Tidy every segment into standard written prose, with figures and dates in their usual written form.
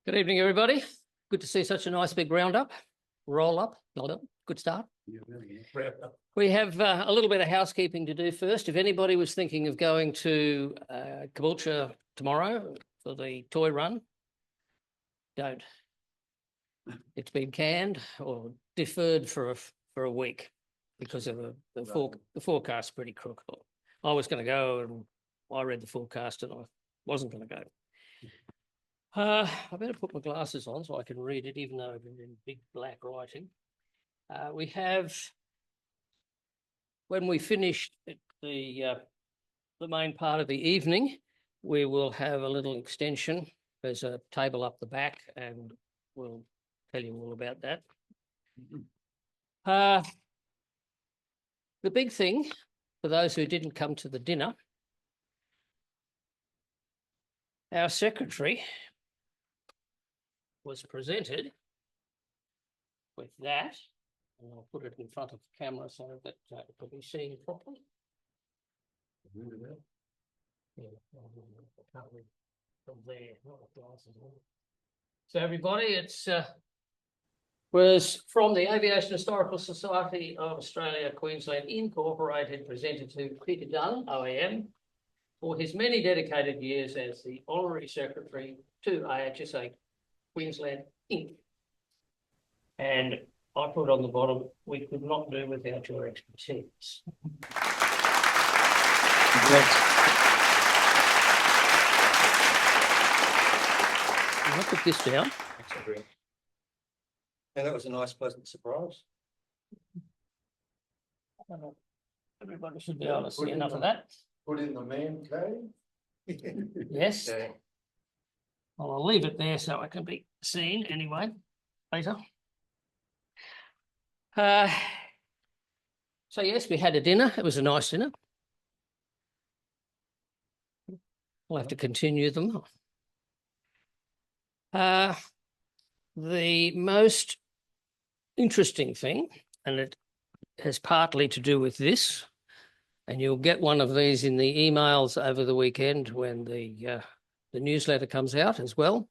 Good evening, everybody. Good to see such a nice big roundup, roll up. Good start. We have a little bit of housekeeping to do first. If anybody was thinking of going to Caboolture tomorrow for the toy run, don't. It's been canned or deferred for a week because of the forecast is pretty crook. I was going to go and I read the forecast and I wasn't going to go. I better put my glasses on so I can read it, even though it's in big black writing. We have, when we finish the main part of the evening, we will have a little extension. There's a table up the back and we'll tell you all about that. The big thing, for those who didn't come to the dinner, our secretary was presented with that, and I'll put it in front of the camera so that it can be seen properly. Yeah, from there, not the glasses on. So everybody, it's was from the Aviation Historical Society of Australia, Queensland Incorporated, presented to Peter Dunn, OAM, for his many dedicated years as the Honorary Secretary to AHSA Queensland Inc. And I put on the bottom, we could not do without your expertise. I'll put this down. And that was a nice, pleasant surprise. Everybody should be able to see enough of that. Put in the man cave. Yes. Well, I'll leave it there so it can be seen anyway later. So yes, we had a dinner. It was a nice dinner. We'll have to continue them. The most interesting thing, and it has partly to do with this, and you'll get one of these in the emails over the weekend when the newsletter comes out as well.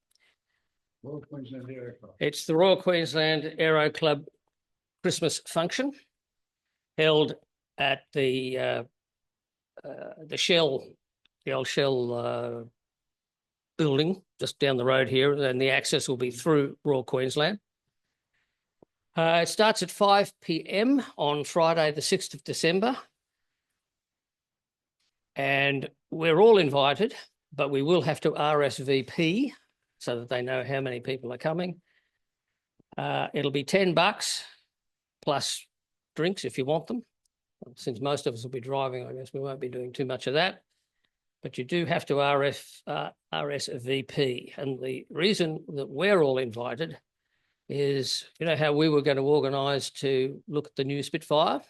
Royal Queensland Aero Club. It's the Royal Queensland Aero Club Christmas function held at the Shell, the old Shell building just down the road here, and the access will be through Royal Queensland. It starts at 5 p.m. on Friday, the 6th of December. And we're all invited, but we will have to RSVP so that they know how many people are coming. It'll be $10 plus drinks if you want them. Since most of us will be driving, I guess we won't be doing too much of that. But you do have to RSVP. And the reason that we're all invited is, you know how we were going to organise to look at the new Spitfire?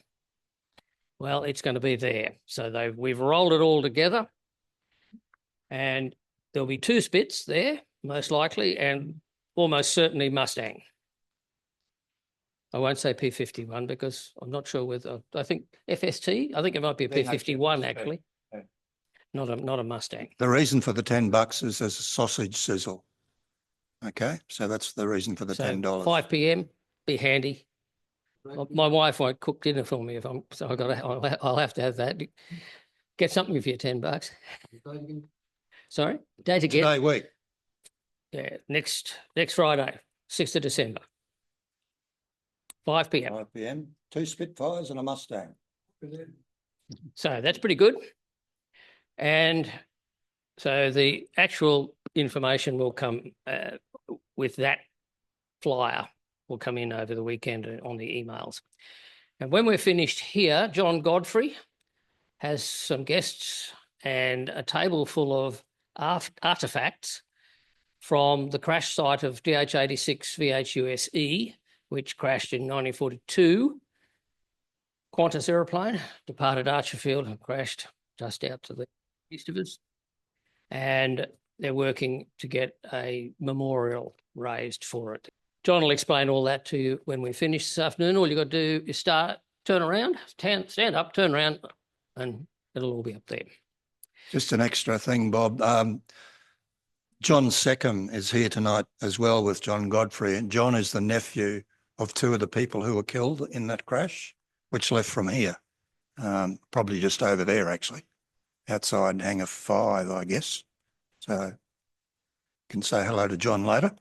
Well, it's going to be there. So we've rolled it all together, and there'll be 2 Spits there, most likely, and almost certainly Mustang. I won't say P51 because I'm not sure whether, I think FST, I think it might be a P51 actually, not a Mustang. The reason for the $10 is there's a sausage sizzle. Okay, so that's the reason for the $10. 5 p.m, be handy. My wife won't cook dinner for me I'll have to have that. Get something for your $10. Sorry, date again. Today week. Yeah, next Friday, 6th of December. 5 p.m. 5 p.m, 2 Spitfires and a Mustang. So that's pretty good. And so the actual information will come with that flyer will come in over the weekend on the emails. And when we're finished here, John Godfrey has some guests and a table full of artefacts from the crash site of DH-86 VH-USE, which crashed in 1942. Qantas aeroplane departed Archerfield and crashed just out to the east of us. And they're working to get a memorial raised for it. John will explain all that to you when we finish this afternoon. All you've got to do is turn around, stand up, turn around, and it'll all be up there. Just an extra thing, Bob. John Seccombe is here tonight as well with John Godfrey, and John is the nephew of two of the people who were killed in that crash, which left from here, probably just over there actually, outside Hangar 5, I guess. So can say hello to John later.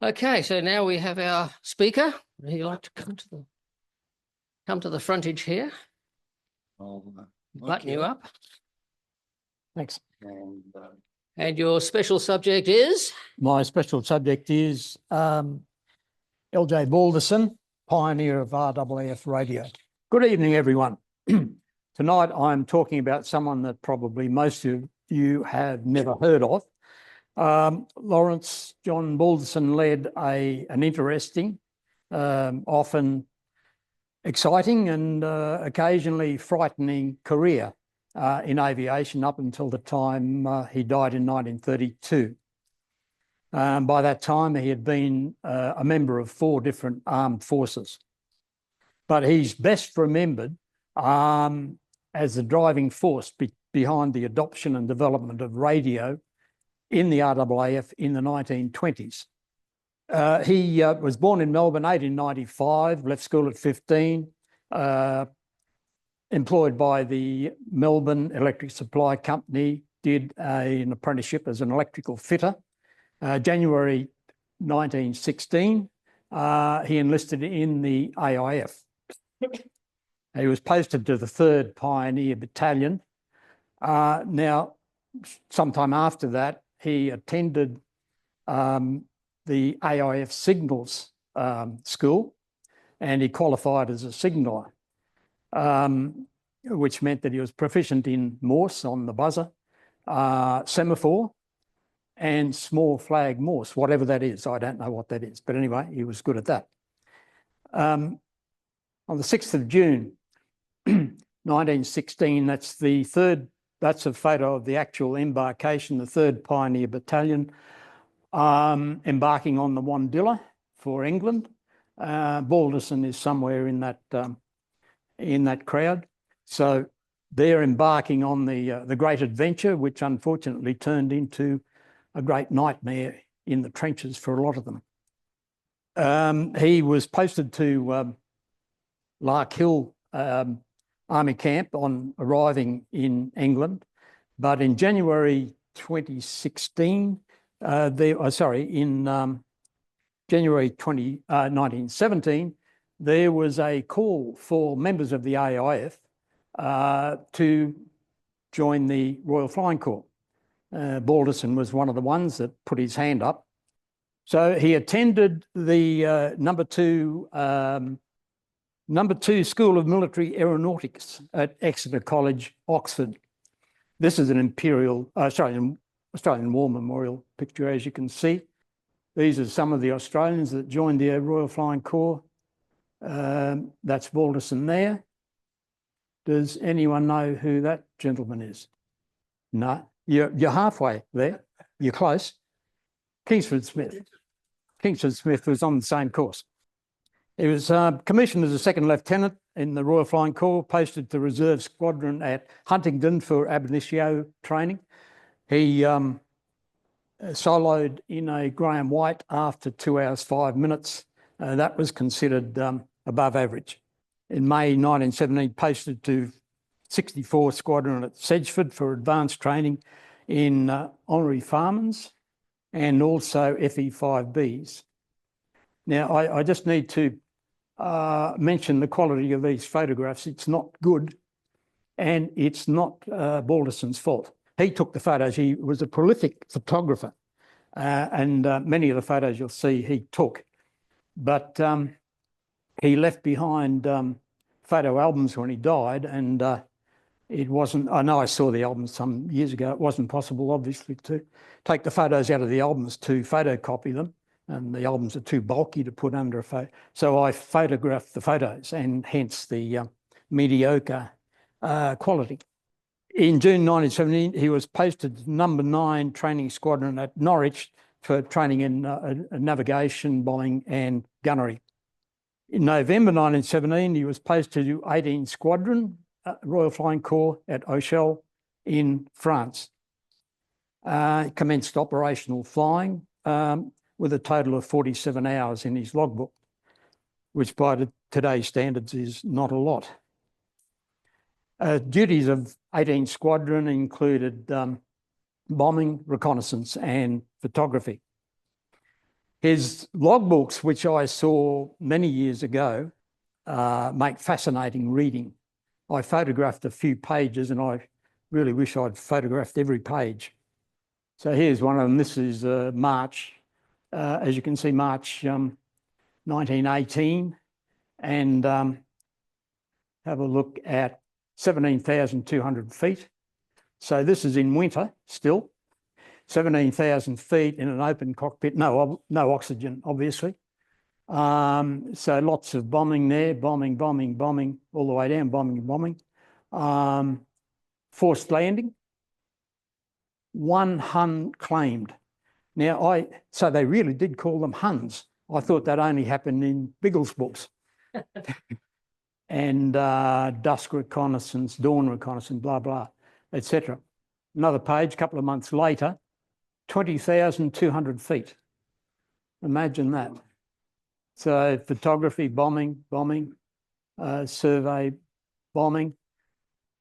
Okay, so now we have our speaker. Would you like to come to the frontage here? I'll, Button you up. Thanks. And your special subject is? My special subject is LJ Balderson, pioneer of RAAF radio. Good evening, everyone. Tonight I'm talking about someone that probably most of you have never heard of. Lawrence John Balderson led an interesting, often exciting and occasionally frightening career in aviation up until the time he died in 1932. By that time, he had been a member of 4 different armed forces. But he's best remembered as the driving force behind the adoption and development of radio in the RAAF in the 1920s. He was born in Melbourne 1895, left school at 15, employed by the Melbourne Electric Supply Company, did an apprenticeship as an electrical fitter. January 1916, he enlisted in the AIF. He was posted to the 3rd Pioneer Battalion. Now, sometime after that, he attended the AIF Signals School, and he qualified as a signaller, which meant that he was proficient in Morse on the buzzer, semaphore, and small flag Morse, whatever that is. I don't know what that is, but anyway, he was good at that. On the 6th of June, 1916, that's a photo of the actual embarkation, the 3rd Pioneer Battalion, embarking on the Wandilla for England. Balderson is somewhere in that crowd. So they're embarking on the great adventure, which unfortunately turned into a great nightmare in the trenches for a lot of them. He was posted to Lark Hill Army Camp on arriving in England, but in January 2016, January 1917, there was a call for members of the AIF to join the Royal Flying Corps. Balderson was one of the ones that put his hand up. So he attended the number two School of Military Aeronautics at Exeter College, Oxford. This is an Australian War Memorial picture, as you can see. These are some of the Australians that joined the Royal Flying Corps. That's Balderson there. Does anyone know who that gentleman is? No, you're halfway there. You're close. Kingsford Smith. Kingsford Smith was on the same course. He was commissioned as a 2nd Lieutenant in the Royal Flying Corps, posted to Reserve Squadron at Huntingdon for ab initio training. He soloed in a Graham White after 2 hours 5 minutes. That was considered above average. In May 1917, posted to 64 Squadron at Sedgeford for advanced training in honorary firemen's and also FE5Bs. Now, I just need to mention the quality of these photographs. It's not good, and it's not Balderson's fault. He took the photos. He was a prolific photographer, and many of the photos you'll see he took. But he left behind photo albums when he died, and it wasn't, I know I saw the albums some years ago, it wasn't possible, obviously, to take the photos out of the albums to photocopy them, and the albums are too bulky to put under a photo. So I photographed the photos, and hence the mediocre quality. In June 1917, he was posted to number 9 Training Squadron at Norwich for training in navigation, bombing and gunnery. In November 1917, he was posted to 18 Squadron, Royal Flying Corps at Auchel in France. commenced operational flying with a total of 47 hours in his logbook, which by today's standards is not a lot. Duties of 18 Squadron included bombing, reconnaissance and photography. His logbooks, which I saw many years ago, make fascinating reading. I photographed a few pages and I really wish I'd photographed every page. So here's one of them. This is March, as you can see, March 1918. And have a look at 17,200 feet. So this is in winter still, 17,000 feet in an open cockpit, no oxygen, obviously. So lots of bombing there, bombing, all the way down, bombing. Forced landing, 1 Hun claimed. Now, so they really did call them Huns. I thought that only happened in Biggles books. And dusk reconnaissance, dawn reconnaissance, blah, blah, etc. Another page, a couple of months later, 20,200 feet. Imagine that. So photography, bombing, survey, bombing.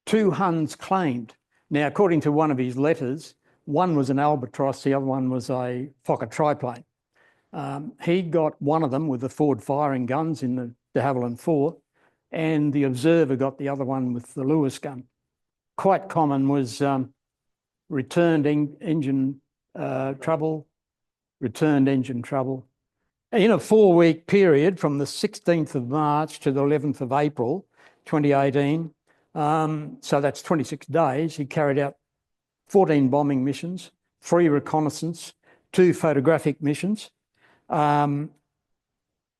2 Huns claimed. Now, according to one of his letters, one was an Albatross, the other one was a Fokker triplane. He got one of them with the forward firing guns in the de Havilland 4, and the observer got the other one with the Lewis gun. Quite common was returned engine trouble, returned engine trouble. In a 4-week period from the 16th of March to the 11th of April, 2018, so that's 26 days, he carried out 14 bombing missions, 3 reconnaissance, 2 photographic missions.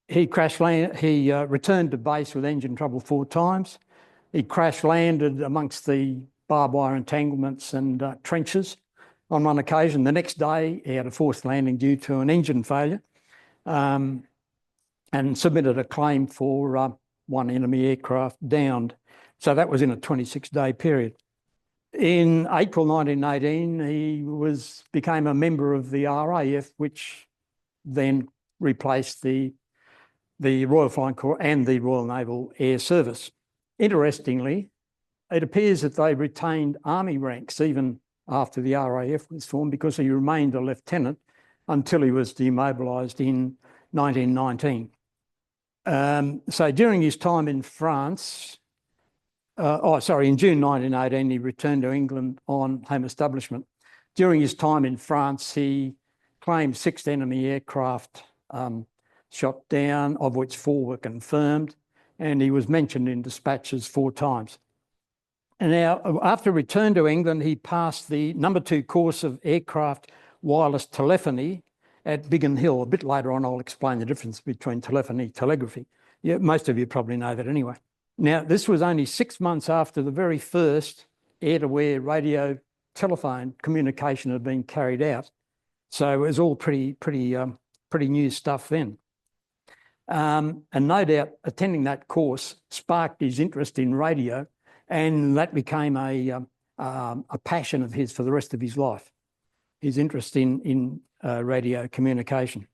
He returned to base with engine trouble 4 times. He crash landed amongst the barbed wire entanglements and trenches on one occasion. The next day, he had a forced landing due to an engine failure and submitted a claim for 1 enemy aircraft downed. So that was in a 26-day period. In April 1918, he became a member of the RAAF, which then replaced the Royal Flying Corps and the Royal Naval Air Service. Interestingly, it appears that they retained army ranks even after the RAF was formed, because he remained a lieutenant until he was demobilised in 1919. So during his time in France, in June 1918, he returned to England on home establishment. During his time in France, he claimed 6 enemy aircraft shot down, of which 4 were confirmed, and he was mentioned in dispatches 4 times. And now, after return to England, he passed the number 2 course of aircraft wireless telephony at Biggin Hill. A bit later on, I'll explain the difference between telephony and telegraphy. Yeah, most of you probably know that anyway. Now, this was only 6 months after the very first air-to-air radio telephone communication had been carried out. So it was all pretty new stuff then. And no doubt attending that course sparked his interest in radio, and that became a passion of his for the rest of his life, his interest in radio communication.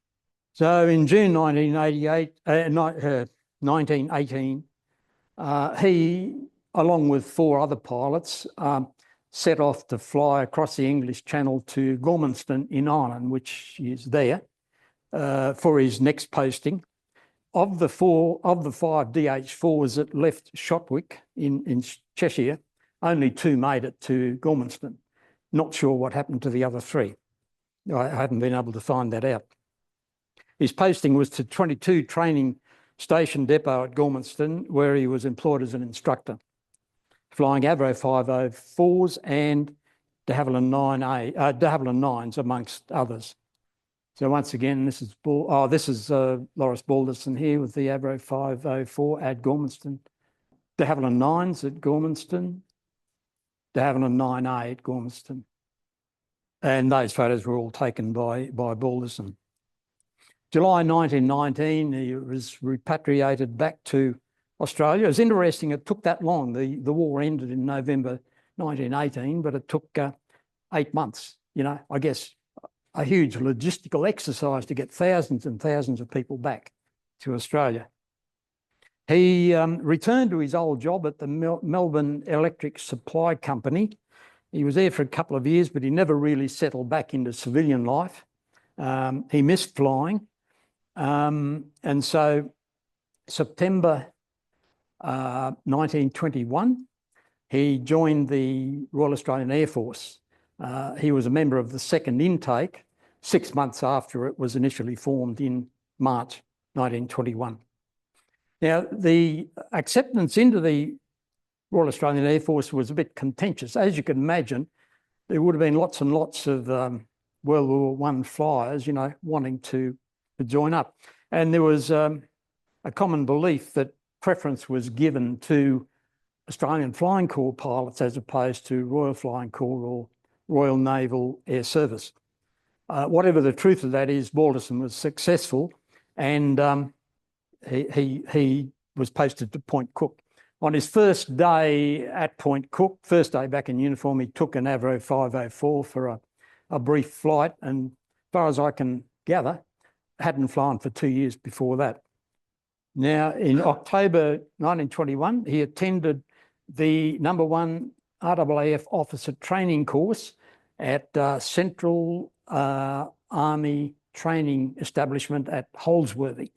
So in June 1918, he, along with 4 other pilots, set off to fly across the English Channel to Gormanston in Ireland, which is there, for his next posting. Of the 5 DH-4s that left Shotwick in Cheshire, only 2 made it to Gormanston. Not sure what happened to the other 3. I haven't been able to find that out. His posting was to 22 Training Station Depot at Gormanston, where he was employed as an instructor, flying Avro 504s and de Havilland 9s, amongst others. So once again, this is Lawrence Balderson here with the Avro 504 at Gormanston, de Havilland 9s at Gormanston, de Havilland 9A at Gormanston. And those photos were all taken by Balderson. July 1919, he was repatriated back to Australia. It was interesting, it took that long. The war ended in November 1918, but it took 8 months you know, I guess a huge logistical exercise to get thousands and thousands of people back to Australia. He returned to his old job at the Melbourne Electric Supply Company. He was there for a couple of years, but he never really settled back into civilian life. He missed flying. And so September 1921, he joined the Royal Australian Air Force. He was a member of the second intake 6 months after it was initially formed in March 1921. Now, the acceptance into the Royal Australian Air Force was a bit contentious. As you can imagine, there would have been lots and lots of World War I flyers, you know, wanting to join up. And there was a common belief that preference was given to Australian Flying Corps pilots as opposed to Royal Flying Corps or Royal Naval Air Service. Whatever the truth of that is, Balderson was successful, and he was posted to Point Cook. On his first day at Point Cook, first day back in uniform, he took an Avro 504 for a brief flight, and as far as I can gather, hadn't flown for 2 years before that. Now, in October 1921, he attended the number 1 RAAF officer training course at Central Army Training Establishment at Holsworthy.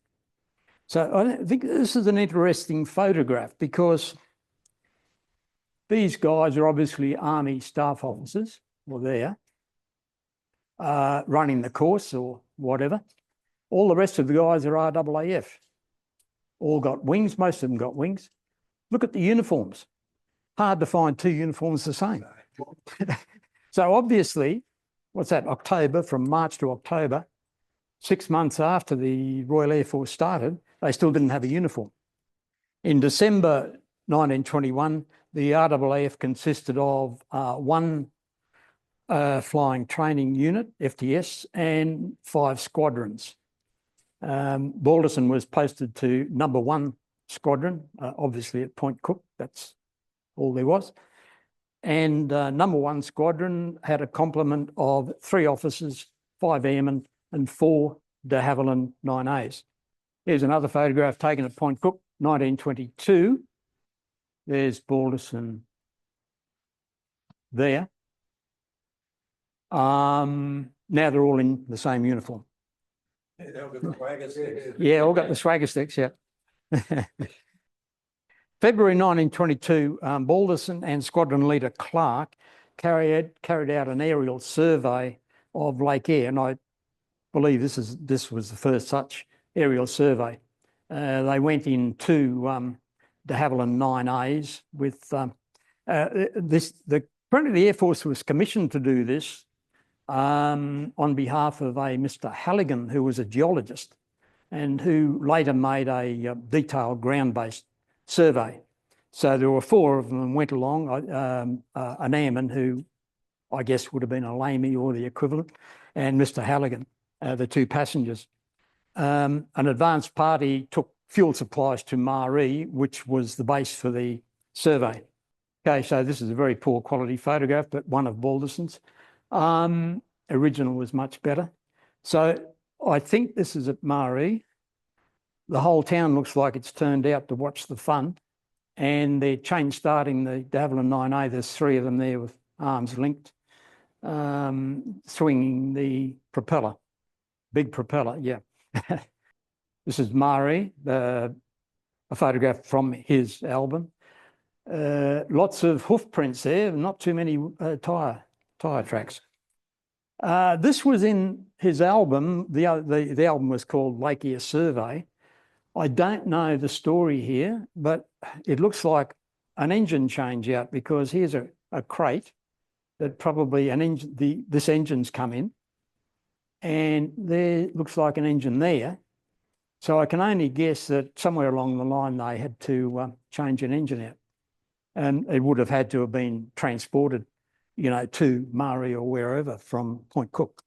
So I think this is an interesting photograph because these guys are obviously Army staff officers, or there, running the course or whatever. All the rest of the guys are RAAF. All got wings, most of them got wings. Look at the uniforms. Hard to find 2 uniforms the same. So obviously, what's that, October, from March to October, 6 months after the Royal Air Force started, they still didn't have a uniform. In December 1921, the RAAF consisted of 1 flying training unit, FTS, and 5 squadrons. Balderson was posted to number 1 squadron, obviously at Point Cook, that's all there was. And number 1 squadron had a complement of 3 officers, 5 airmen, and 4 de Havilland 9As. Here's another photograph taken at Point Cook, 1922. There's Balderson there. Now they're all in the same uniform. They all got the swagger sticks. Yeah, all got the swagger sticks, yeah. February 1922, Balderson and Squadron Leader Clark carried out an aerial survey of Lake Eyre, and I believe this was the first such aerial survey. They went in 2 de Havilland 9As with apparently the Air Force was commissioned to do this on behalf of a Mr. Halligan, who was a geologist and who later made a detailed ground-based survey. So there were 4 of them went along, an airman who I guess would have been a lamey or the equivalent, and Mr. Halligan, the 2 passengers. An advance party took fuel supplies to Maree, which was the base for the survey. Okay, so this is a very poor quality photograph, but one of Balderson's. Original was much better. So I think this is at Maree. The whole town looks like it's turned out to watch the fun, and they're change starting the de Havilland 9A. There's 3 of them there with arms linked, swinging the propeller, big propeller, yeah. This is Maree, a photograph from his album. Lots of hoof prints there, not too many tyre tracks. This was in his album. The album was called Lake Eyre Survey. I don't know the story here, but it looks like an engine change out, because here's a crate that probably this engine's come in, and there looks like an engine there. So I can only guess that somewhere along the line they had to change an engine out, and it would have had to have been transported, you know, to Maree or wherever from Point Cook.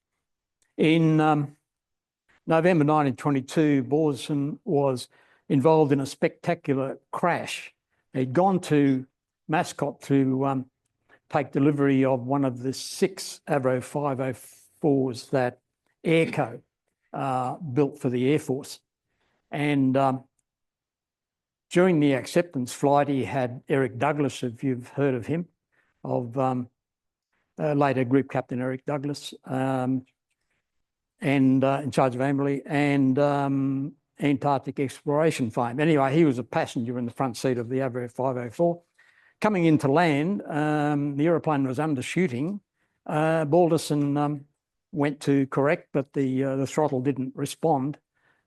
In November 1922, Balderson was involved in a spectacular crash. He'd gone to Mascot to take delivery of one of the 6 Avro 504s that Airco built for the Air Force. And during the acceptance flight, he had Eric Douglas, if you've heard of him, of later Group Captain Eric Douglas, and in charge of Amberley, and Antarctic exploration fame. Anyway, he was a passenger in the front seat of the Avro 504. Coming into land, the aeroplane was undershooting. Balderson went to correct, but the throttle didn't respond.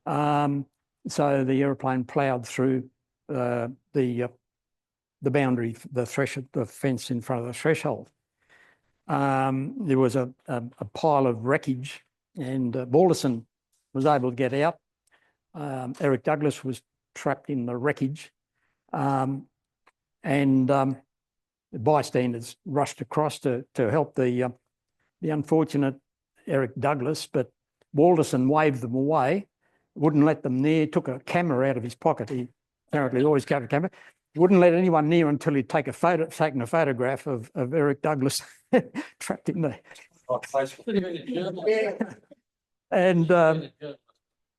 So the aeroplane ploughed through the boundary, the fence in front of the threshold. There was a pile of wreckage, and Balderson was able to get out. Eric Douglas was trapped in the wreckage, and the bystanders rushed across to help the unfortunate Eric Douglas, but Balderson waved them away, wouldn't let them near, took a camera out of his pocket. He apparently always carried a camera. Wouldn't let anyone near until he'd taken a photograph of Eric Douglas trapped in there. And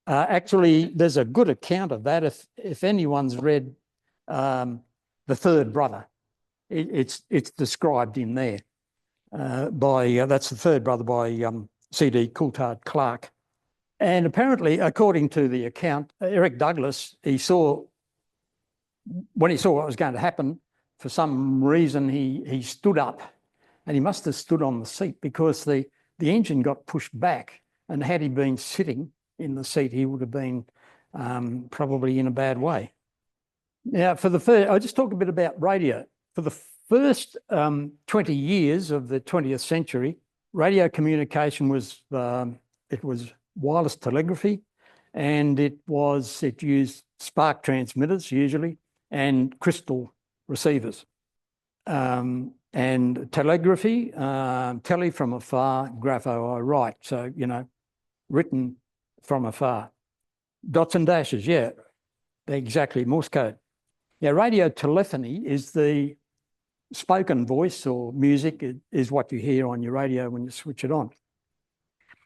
actually, there's a good account of that. If anyone's read The Third Brother, it's described in there that's The Third Brother by C.D. Coulthard Clarke. And apparently, according to the account, Eric Douglas, when he saw what was going to happen, for some reason he stood up, and he must have stood on the seat because the engine got pushed back, and had he been sitting in the seat, he would have been probably in a bad way. Now, I'll just talk a bit about radio. For the first 20 years of the 20th century, radio communication was wireless telegraphy, and it used spark transmitters usually, and crystal receivers. And telegraphy, tele from afar, grapho I write. So, written from afar. Dots and dashes, yeah, exactly, Morse code. Yeah, radio telephony is the spoken voice or music is what you hear on your radio when you switch it on.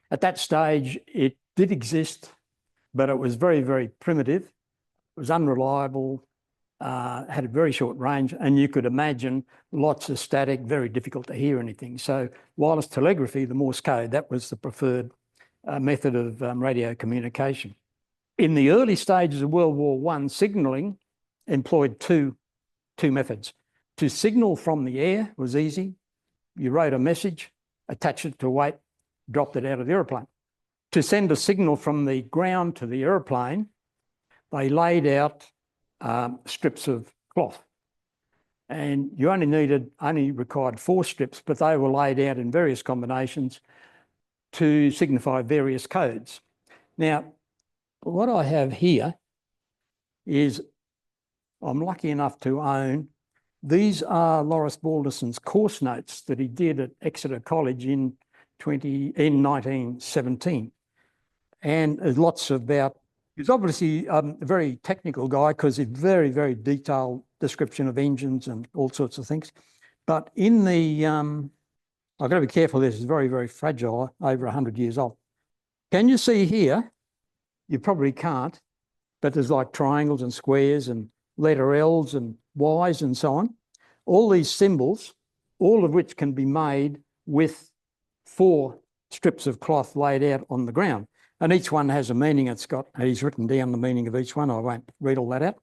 At that stage, it did exist, but it was very, very primitive. It was unreliable, had a very short range, and you could imagine lots of static, very difficult to hear anything. So wireless telegraphy, the Morse code, that was the preferred method of radio communication. In the early stages of World War I, signalling employed two methods. To signal from the air was easy. You wrote a message, attached it to weight, dropped it out of the aeroplane. To send a signal from the ground to the aeroplane, they laid out strips of cloth. And you only required 4 strips, but they were laid out in various combinations to signify various codes. Now, what I have here is, I'm lucky enough to own, these are Lawrence Balderson's course notes that he did at Exeter College in 1917. And there's lots about, he's obviously a very technical guy because it's very, very detailed description of engines and all sorts of things. But in the, I've got to be careful, this is very, very fragile, over 100 years old. Can you see here? You probably can't, but there's like triangles and squares and letter L's and Y's and so on. All these symbols, all of which can be made with 4 strips of cloth laid out on the ground. And each one has a meaning. He's written down the meaning of each one. I won't read all that out.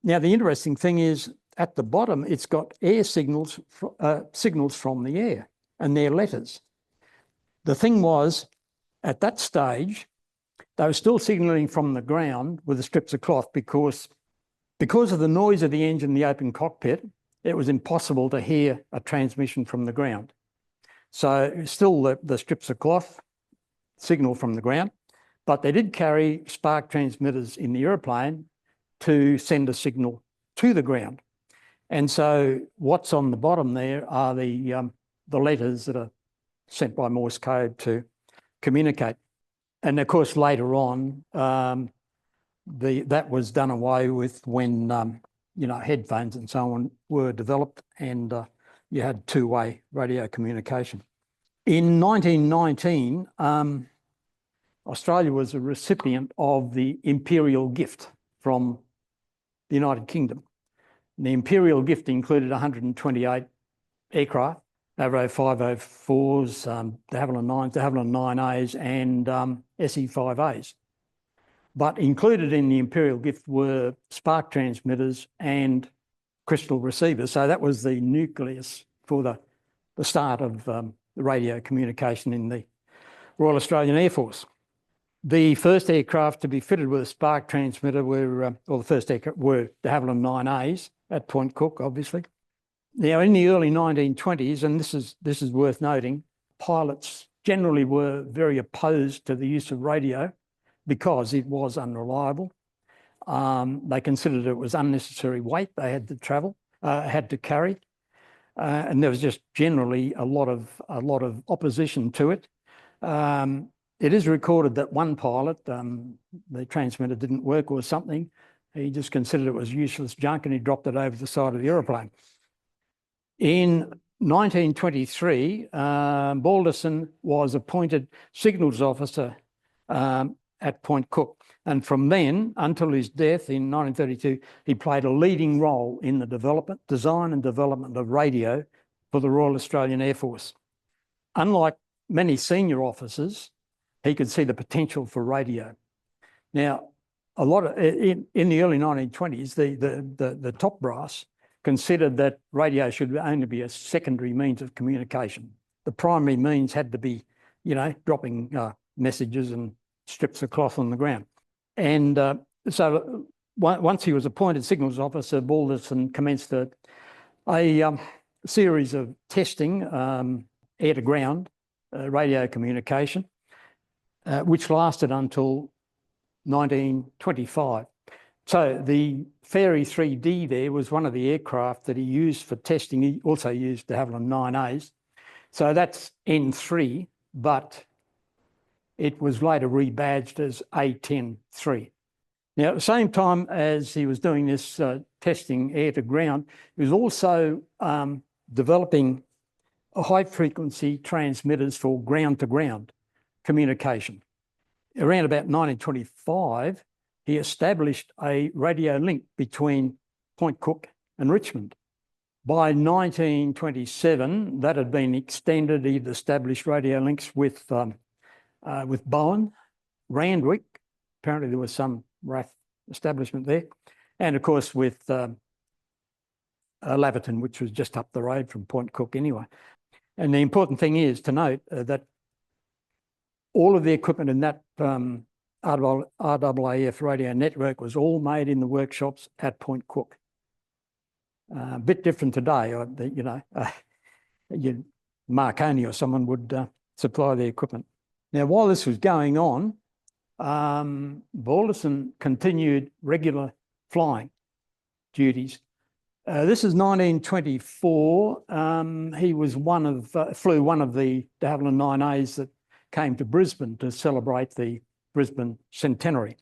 Now, the interesting thing is at the bottom, it's got air signals from the air and their letters. The thing was, at that stage, they were still signalling from the ground with the strips of cloth because of the noise of the engine in the open cockpit, it was impossible to hear a transmission from the ground. So still the strips of cloth signal from the ground, but they did carry spark transmitters in the aeroplane to send a signal to the ground. And so what's on the bottom there are the letters that are sent by Morse code to communicate. And of course, later on, that was done away with when, headphones and so on were developed, and you had two-way radio communication. In 1919, Australia was a recipient of the Imperial Gift from the United Kingdom. And the Imperial Gift included 128 aircraft, Avro 504s, de Havilland 9s, de Havilland 9As and SE 5As. But included in the Imperial Gift were spark transmitters and crystal receivers. So that was the nucleus for the start of the radio communication in the Royal Australian Air Force. The first aircraft to be fitted with a spark transmitter were, or the first aircraft were de Havilland 9As at Point Cook, obviously. Now, in the early 1920s, and this is worth noting, pilots generally were very opposed to the use of radio because it was unreliable. They considered it was unnecessary weight they had to carry, and there was just generally a lot of opposition to it. It is recorded that one pilot, the transmitter didn't work or something. He just considered it was useless junk and he dropped it over the side of the aeroplane. In 1923, Balderson was appointed signals officer at Point Cook. And from then until his death in 1932, he played a leading role in the design and development of radio for the Royal Australian Air Force. Unlike many senior officers, he could see the potential for radio. Now, in the early 1920s, the top brass considered that radio should only be a secondary means of communication. The primary means had to be, dropping messages and strips of cloth on the ground. And so once he was appointed signals officer, Balderson commenced a series of testing, air-to-ground radio communication, which lasted until 1925. So the Fairy 3D there was one of the aircraft that he used for testing. He also used de Havilland 9As. So that's N3, but it was later rebadged as A10-3. Now, at the same time as he was doing this testing air-to-ground, he was also developing high-frequency transmitters for ground-to-ground communication. Around about 1925, he established a radio link between Point Cook and Richmond. By 1927, that had been extended. He'd established radio links with Bowen, Randwick. Apparently there was some RAAF establishment there. And of course with Laverton, which was just up the road from Point Cook anyway. And the important thing is to note that all of the equipment in that RAAF radio network was all made in the workshops at Point Cook. A bit different today, Marconi or someone would supply the equipment. Now, while this was going on, Balderson continued regular flying duties. This is 1924. He was flew one of the de Havilland 9As that came to Brisbane to celebrate the Brisbane centenary.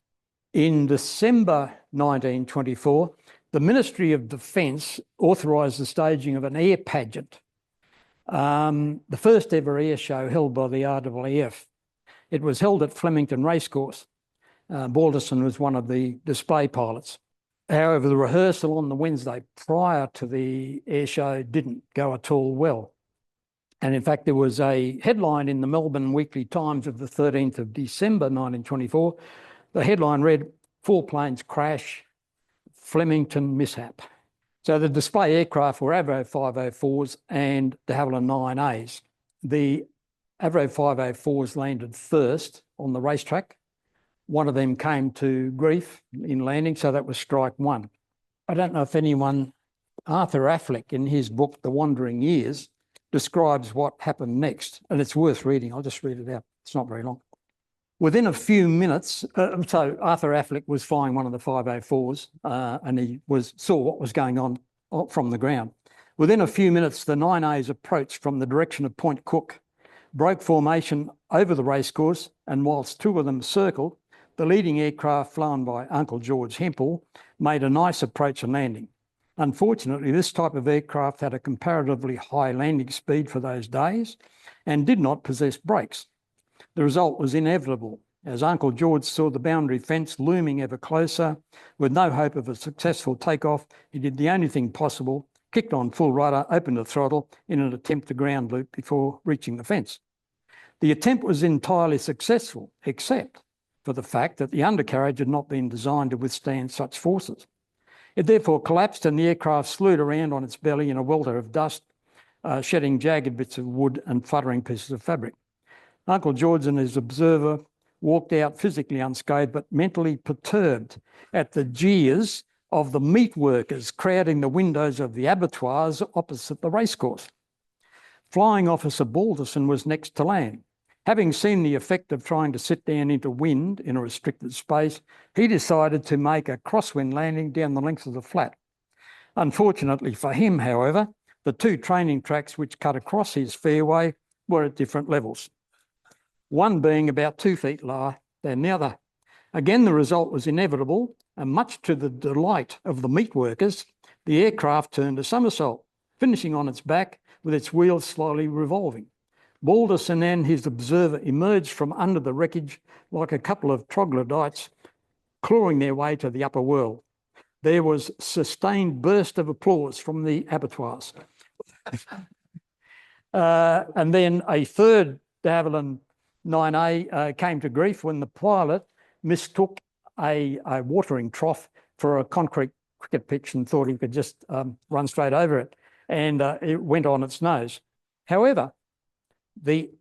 In December 1924, the Ministry of Defence authorised the staging of an air pageant, the first ever air show held by the RAAF. It was held at Flemington Racecourse. Balderson was one of the display pilots. However, the rehearsal on the Wednesday prior to the air show didn't go at all well. And in fact, there was a headline in the Melbourne Weekly Times of the 13th of December 1924. The headline read, "4 planes crash, Flemington mishap." So the display aircraft were Avro 504s and de Havilland 9As. The Avro 504s landed first on the racetrack. One of them came to grief in landing, so that was strike one. I don't know if Arthur Affleck in his book, The Wandering Years, describes what happened next, and it's worth reading. I'll just read it out. It's not very long. Within a few minutes, so Arthur Affleck was flying one of the 504s and he saw what was going on from the ground. Within a few minutes, the 9As approached from the direction of Point Cook, broke formation over the racecourse, and whilst two of them circled, the leading aircraft flown by Uncle George Hempel made a nice approach and landing. Unfortunately, this type of aircraft had a comparatively high landing speed for those days and did not possess brakes. The result was inevitable. As Uncle George saw the boundary fence looming ever closer, with no hope of a successful takeoff, he did the only thing possible, kicked on full rudder, opened the throttle in an attempt to ground loop before reaching the fence. The attempt was entirely successful, except for the fact that the undercarriage had not been designed to withstand such forces. It therefore collapsed and the aircraft slewed around on its belly in a welter of dust, shedding jagged bits of wood and fluttering pieces of fabric. Uncle George and his observer walked out physically unscathed but mentally perturbed at the jeers of the meat workers crowding the windows of the abattoirs opposite the racecourse. Flying Officer Balderson was next to land. Having seen the effect of trying to sit down into wind in a restricted space, he decided to make a crosswind landing down the length of the flat. Unfortunately for him, however, the two training tracks which cut across his fairway were at different levels, one being about 2 feet lower than the other. Again, the result was inevitable, and much to the delight of the meat workers, the aircraft turned a somersault, finishing on its back with its wheels slowly revolving. Balderson and his observer emerged from under the wreckage like a couple of troglodytes clawing their way to the upper world. There was sustained burst of applause from the abattoirs. And then a third de Havilland 9A came to grief when the pilot mistook a watering trough for a concrete cricket pitch and thought he could just run straight over it, and it went on its nose. However, the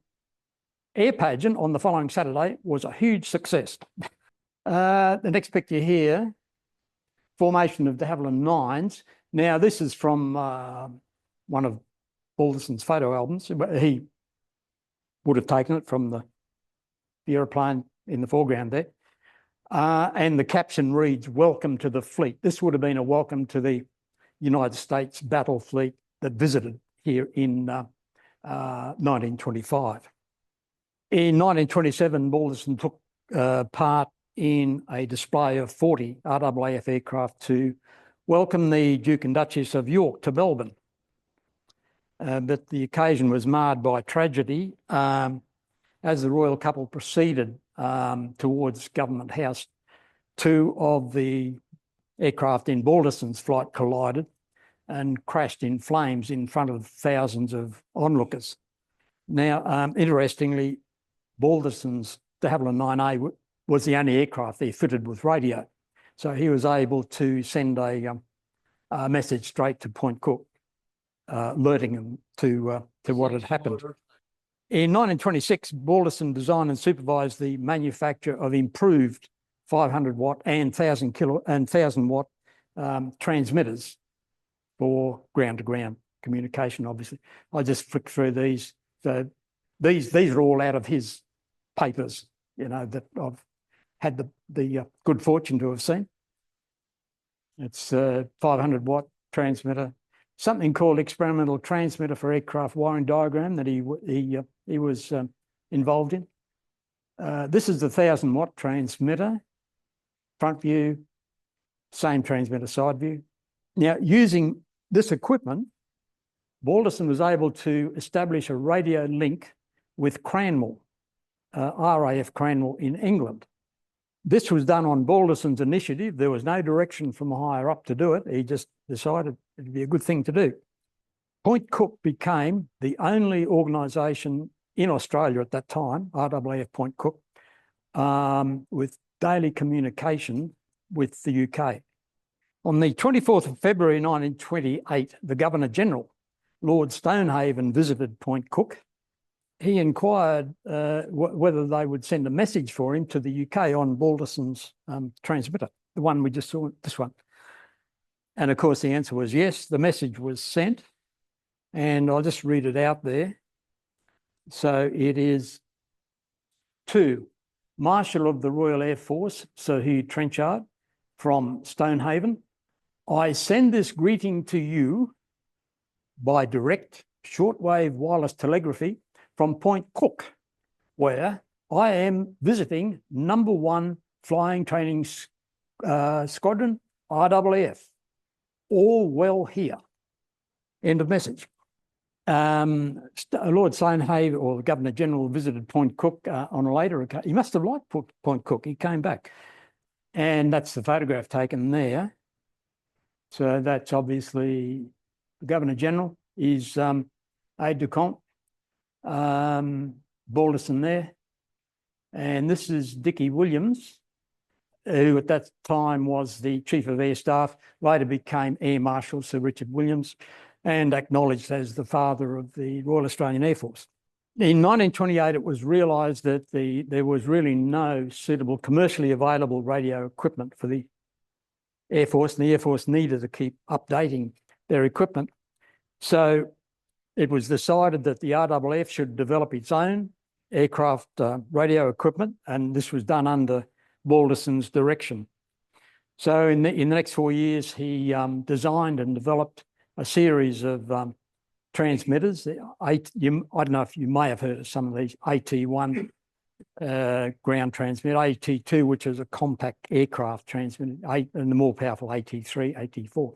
air pageant on the following Saturday was a huge success. The next picture here, formation of de Havilland 9s. Now, this is from one of Balderson's photo albums. He would have taken it from the aeroplane in the foreground there. And the caption reads, "Welcome to the fleet." This would have been a welcome to the United States battle fleet that visited here in 1925. In 1927, Balderson took part in a display of 40 RAAF aircraft to welcome the Duke and Duchess of York to Melbourne. But the occasion was marred by tragedy. As the royal couple proceeded towards Government House, two of the aircraft in Balderson's flight collided and crashed in flames in front of thousands of onlookers. Now, interestingly, Balderson's de Havilland 9A was the only aircraft there fitted with radio. So he was able to send a message straight to Point Cook, alerting them to what had happened. In 1926, Balderson designed and supervised the manufacture of improved 500 watt and 1000 watt transmitters for ground-to-ground communication, obviously. I just flicked through these. So these are all out of his papers, you know, that I've had the good fortune to have seen. It's a 500 watt transmitter, something called experimental transmitter for aircraft wiring diagram that he was involved in. This is the 1000 watt transmitter, front view, same transmitter side view. Now, using this equipment, Balderson was able to establish a radio link with Cranwell, RAF Cranwell in England. This was done on Balderson's initiative. There was no direction from higher up to do it. He just decided it'd be a good thing to do. Point Cook became the only organisation in Australia at that time, RAAF Point Cook, with daily communication with the UK. On the 24th of February 1928, the Governor-General, Lord Stonehaven, visited Point Cook. He inquired whether they would send a message for him to the UK on Balderson's transmitter, the one we just saw, this one. And of course, the answer was yes. The message was sent, and I'll just read it out there. So it is to Marshal of the Royal Air Force, Sir Hugh Trenchard, from Stonehaven. I send this greeting to you by direct shortwave wireless telegraphy from Point Cook, where I am visiting number 1 Flying Training Squadron, RAAF. all well here. End of message. Lord Stonehave, or the Governor General, visited Point Cook on a later occasion. He must have liked Point Cook. He came back. And that's the photograph taken there. So that's obviously the Governor General is aide-de-camp, Balderson there. And this is Dickie Williams, who at that time was the Chief of Air Staff, later became Air Marshal Sir Richard Williams, and acknowledged as the father of the Royal Australian Air Force. In 1928, it was realised that there was really no suitable commercially available radio equipment for the Air Force, and the Air Force needed to keep updating their equipment. So it was decided that the RAAF should develop its own aircraft radio equipment, and this was done under Balderson's direction. So in the next 4 years, he designed and developed a series of transmitters. I don't know if you may have heard of some of these. AT1 ground transmitter, AT2, which is a compact aircraft transmitter, and the more powerful AT3, AT4.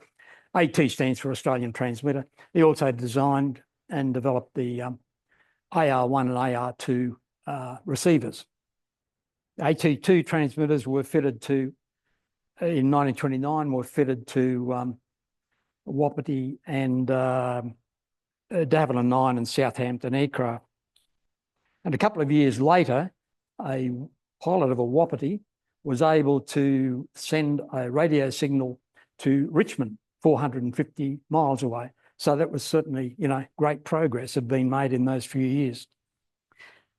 AT stands for Australian Transmitter. He also designed and developed the AR1 and AR2 receivers. AT2 transmitters were fitted to, in 1929, were fitted to Wapiti and De Havilland 9 and Southampton aircraft. And a couple of years later, a pilot of a Wapiti was able to send a radio signal to Richmond, 450 miles away. So that was certainly, great progress had been made in those few years.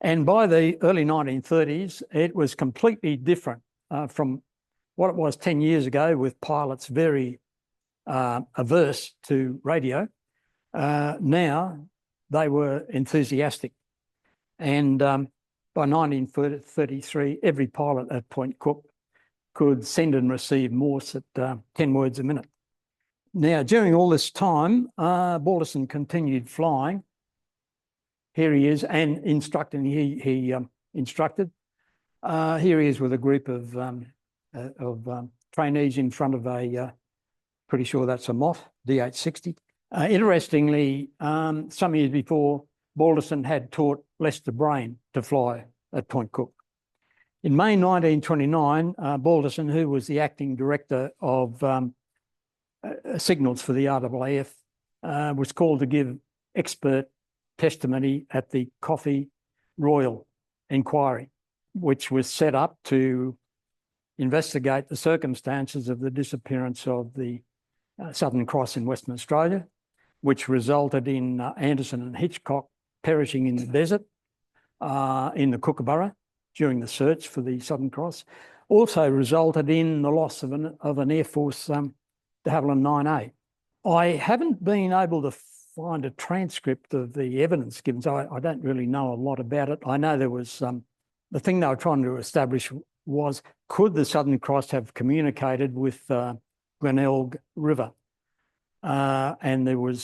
And by the early 1930s, it was completely different from what it was 10 years ago, with pilots very averse to radio. Now they were enthusiastic. And by 1933, every pilot at Point Cook could send and receive Morse at 10 words a minute. Now, during all this time, Balderson continued flying. Here he is, and instructing. He instructed. Here he is with a group of trainees in front of a, pretty sure that's a Moth DH-86. Interestingly, some years before, Balderson had taught Lester Brain to fly at Point Cook. In May 1929, Balderson, who was the acting director of signals for the RAAF, was called to give expert testimony at the Coffey Royal Inquiry, which was set up to investigate the circumstances of the disappearance of the Southern Cross in Western Australia, which resulted in Anderson and Hitchcock perishing in the desert in the Kookaburra during the search for the Southern Cross. Also resulted in the loss of an Air Force De Havilland 9A. I haven't been able to find a transcript of the evidence given, so I don't really know a lot about it. I know there was, the thing they were trying to establish was, could the Southern Cross have communicated with Glenelg River? And there was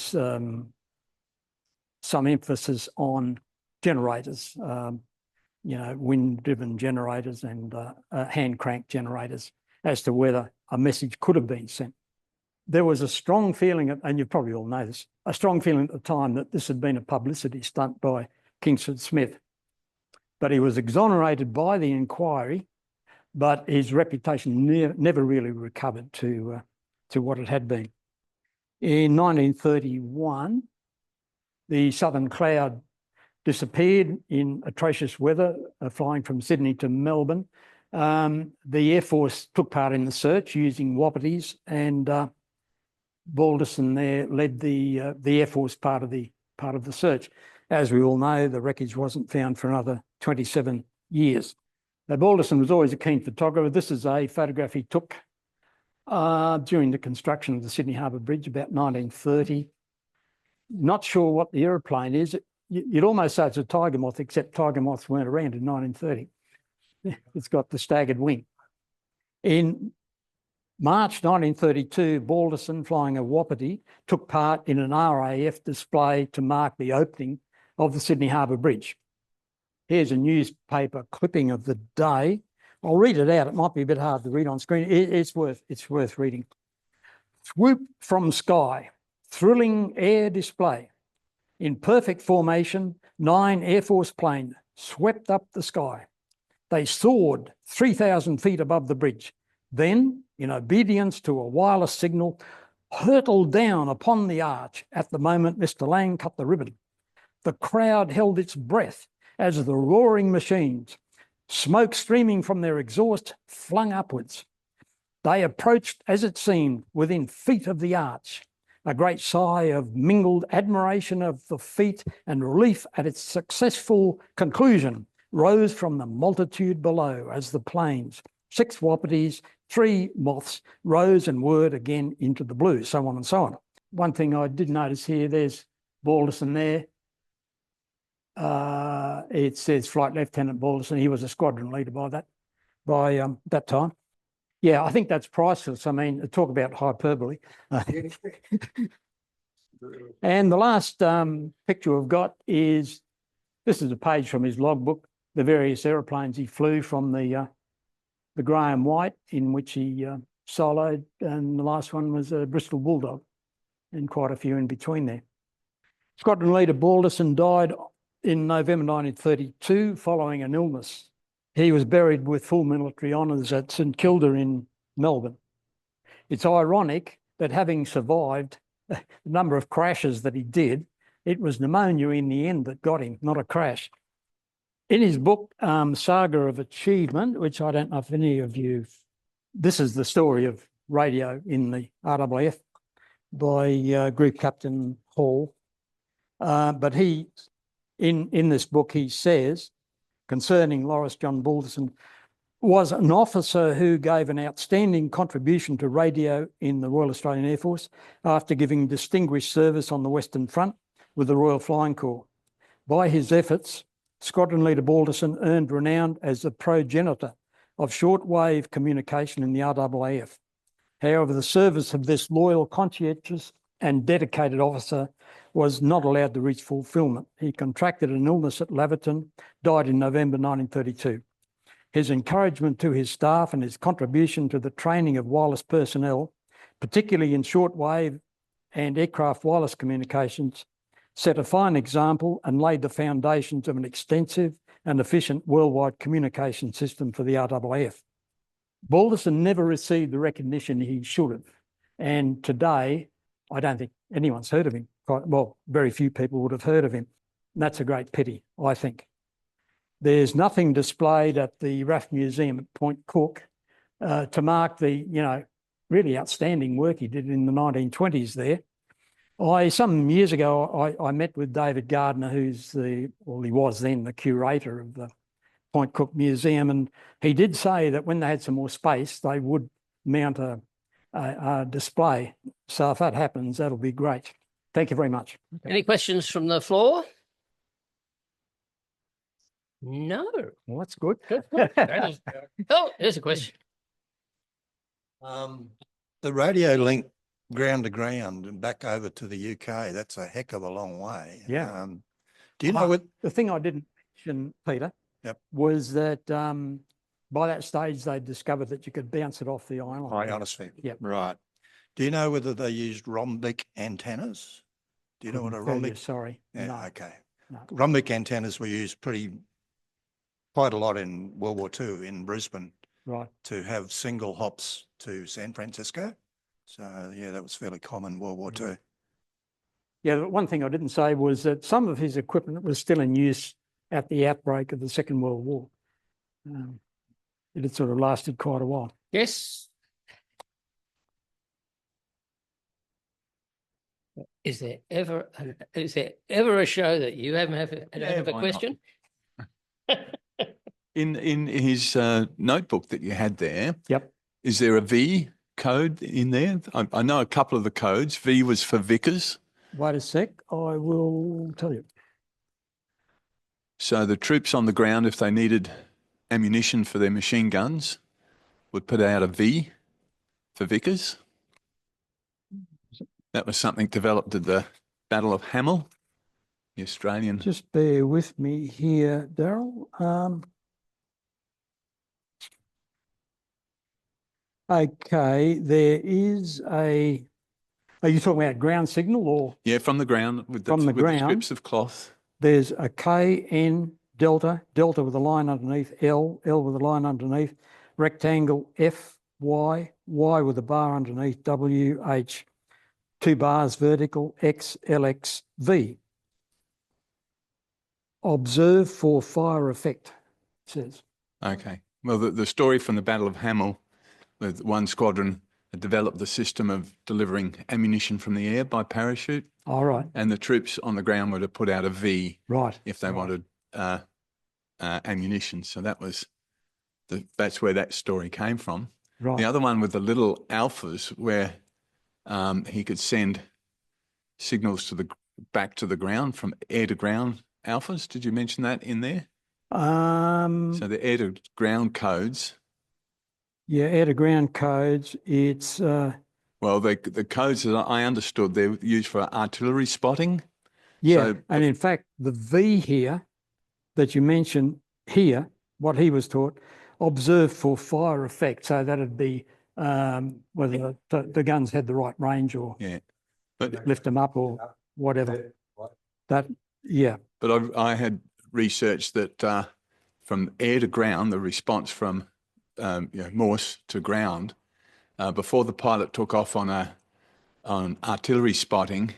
some emphasis on generators, wind-driven generators and hand-crank generators, as to whether a message could have been sent. There was a strong feeling, and you probably all know this, a strong feeling at the time that this had been a publicity stunt by Kingsford Smith. But he was exonerated by the inquiry, but his reputation never really recovered to what it had been. In 1931, the Southern Cloud disappeared in atrocious weather, flying from Sydney to Melbourne. The Air Force took part in the search using Wapitis, and Balderson there led the Air Force part of the search. As we all know, the wreckage wasn't found for another 27 years. Now, Balderson was always a keen photographer. This is a photograph he took during the construction of the Sydney Harbour Bridge about 1930. Not sure what the aeroplane is. You'd almost say it's a tiger moth, except tiger moths weren't around in 1930. It's got the staggered wing. In March 1932, Balderson, flying a Wapiti, took part in an RAAF display to mark the opening of the Sydney Harbour Bridge. Here's a newspaper clipping of the day. I'll read it out. It might be a bit hard to read on screen. It's worth reading. Swoop from sky, thrilling air display. In perfect formation, 9 Air Force planes swept up the sky. They soared 3,000 feet above the bridge. Then, in obedience to a wireless signal, hurtled down upon the arch at the moment Mr. Lang cut the ribbon. The crowd held its breath as the roaring machines, smoke streaming from their exhaust, flung upwards. They approached, as it seemed, within feet of the arch. A great sigh of mingled admiration of the feat and relief at its successful conclusion rose from the multitude below as the planes, 6 wappities, 3 moths, rose and whirred again into the blue, so on and so on. One thing I did notice here, there's Balderson there. It says Flight Lieutenant Balderson. He was a squadron leader by that time. Yeah, I think that's priceless. I mean, talk about hyperbole. And the last picture we've got is, this is a page from his logbook, the various aeroplanes he flew from the Graham White, in which he soloed, and the last one was a Bristol Bulldog, and quite a few in between there. Squadron leader Balderson died in November 1932 following an illness. He was buried with full military honours at St Kilda in Melbourne. It's ironic that, having survived the number of crashes that he did, it was pneumonia in the end that got him, not a crash. In his book, Saga of Achievement, which I don't know if any of you, this is the story of radio in the RAAF by Group Captain Hall. But he, in this book, he says, concerning Lawrence John Balderson, was an officer who gave an outstanding contribution to radio in the Royal Australian Air Force after giving distinguished service on the Western Front with the Royal Flying Corps. By his efforts, Squadron Leader Balderson earned renown as the progenitor of shortwave communication in the RAAF. However, the service of this loyal, conscientious and dedicated officer was not allowed to reach fulfilment. He contracted an illness at Laverton, died in November 1932. His encouragement to his staff and his contribution to the training of wireless personnel, particularly in shortwave and aircraft wireless communications, set a fine example and laid the foundations of an extensive and efficient worldwide communication system for the RAAF. Balderson never received the recognition he should have, and today I don't think anyone's heard of him. Well, very few people would have heard of him. And that's a great pity, I think. There's nothing displayed at the RAAF Museum at Point Cook to mark the, really outstanding work he did in the 1920s there. Some years ago, I met with David Gardner, who was then the curator of the Point Cook Museum, and he did say that when they had some more space, they would mount a display. So if that happens, that'll be great. Thank you very much. Any questions from the floor? No. Well, that's good. Good. Oh, there's a question. The radio link ground to ground and back over to the UK, that's a heck of a long way. Yeah. Do you know what? The thing I didn't mention, Peter, was that by that stage they discovered that you could bounce it off the island. Ionosphere. Yep. Right. Do you know whether they used rhombic antennas? Do you know what a rhombic? Sorry. Yeah, No. okay. No. Rhombic antennas were used quite a lot in World War II in Brisbane. Right. To have single hops to San Francisco. So yeah, that was fairly common in World War II. Yeah, the one thing I didn't say was that some of his equipment was still in use at the outbreak of the Second World War. It had sort of lasted quite a while. Yes. Is there ever a show that you haven't have a question? In his notebook that you had there, Yep. Is there a V code in there? I know a couple of the codes. V was for Vickers. Wait a sec, I will tell you. So the troops on the ground, if they needed ammunition for their machine guns, would put out a V for Vickers. That was something developed at the Battle of Hamel, the Australian. Just bear with me here, Daryl. Okay, there is a Are you talking about ground signal or Yeah, from the ground with the, From the with the ground? strips of cloth. there's a K, N, delta, delta with a line underneath, L, L with a line underneath, rectangle, F, Y, Y with a bar underneath, W, H, 2 bars vertical, X, LX, V. Observe for fire effect, it says. Okay. Well, the story from the Battle of Hamel, with one squadron had developed the system of delivering ammunition from the air by parachute, All right, and the troops on the ground were to put out a V right. if they wanted ammunition. So that's where that story came from. Right. The other one with the little alphas, where he could send signals to back to the ground from air to ground alphas. Did you mention that in there? So the air to ground codes. Yeah, air to ground codes. It's Well, the codes that I understood, they're used for artillery spotting. yeah, So and in fact, the V here that you mentioned here, what he was taught, observe for fire effect. So that'd be whether the guns had the right range or yeah, but lift them up or whatever. That yeah, but I had researched that from air to ground, the response from Morse to ground, before the pilot took off on artillery spotting,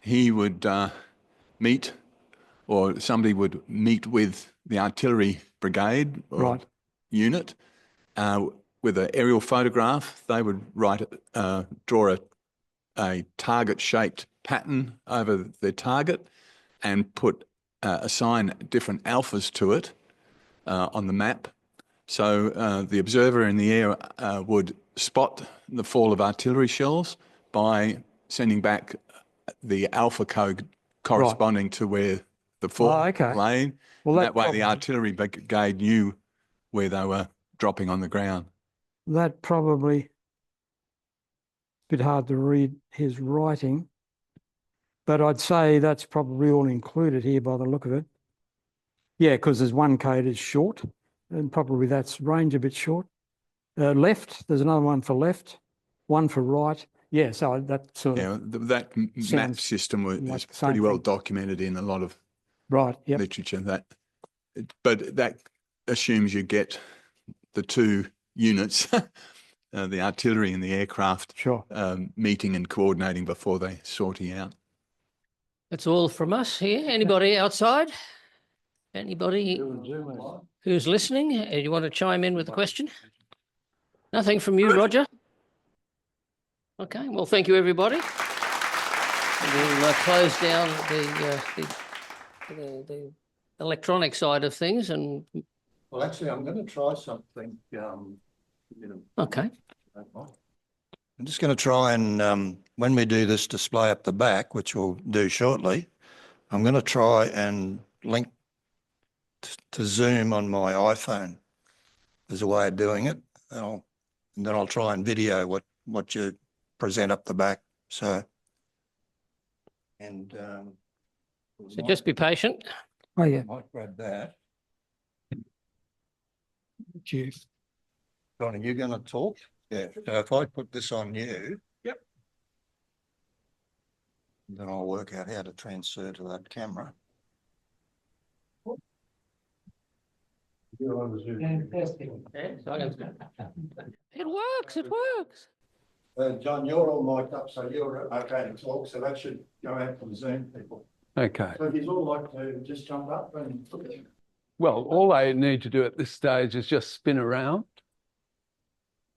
he would meet, or somebody would meet with the artillery brigade or right. unit with an aerial photograph. They would draw a target-shaped pattern over their target and assign different alphas to it on the map. So the observer in the air would spot the fall of artillery shells by sending back the alpha code corresponding to where the fall lay. Well, that way the artillery brigade knew where they were dropping on the ground. That probably a bit hard to read his writing, but I'd say that's probably all included here by the look of it. Yeah, because there's one code is short, and probably that's range a bit short. Left, there's another one for left, one for right. Yeah, so that sort of that map system is pretty well documented in a lot of literature. But that assumes you get the two units, the artillery and the aircraft, meeting and coordinating before they sortie out. That's all from us here. Anybody outside? Anybody who's listening? You want to chime in with a question? Nothing from you, Roger? Okay, well, thank you, everybody. We'll close down the electronic side of things. And well, actually, I'm going to try something. Okay. I'm just going to try and when we do this display up the back, which we'll do shortly, I'm going to try and link to Zoom on my iPhone. There's a way of doing it. And then I'll try and video what you present up the back. So just be patient. Oh yeah. Might grab that. Cheers. John, are you going to talk? Yeah. So if I put this on you. Yep. Then I'll work out how to transfer to that camera. Fantastic. It works. It works. John, you're all mic'd up, so you're okay to talk. So that should go out for the Zoom people. Okay. So if you'd all like to just jump up and. Well, all I need to do at this stage is just spin around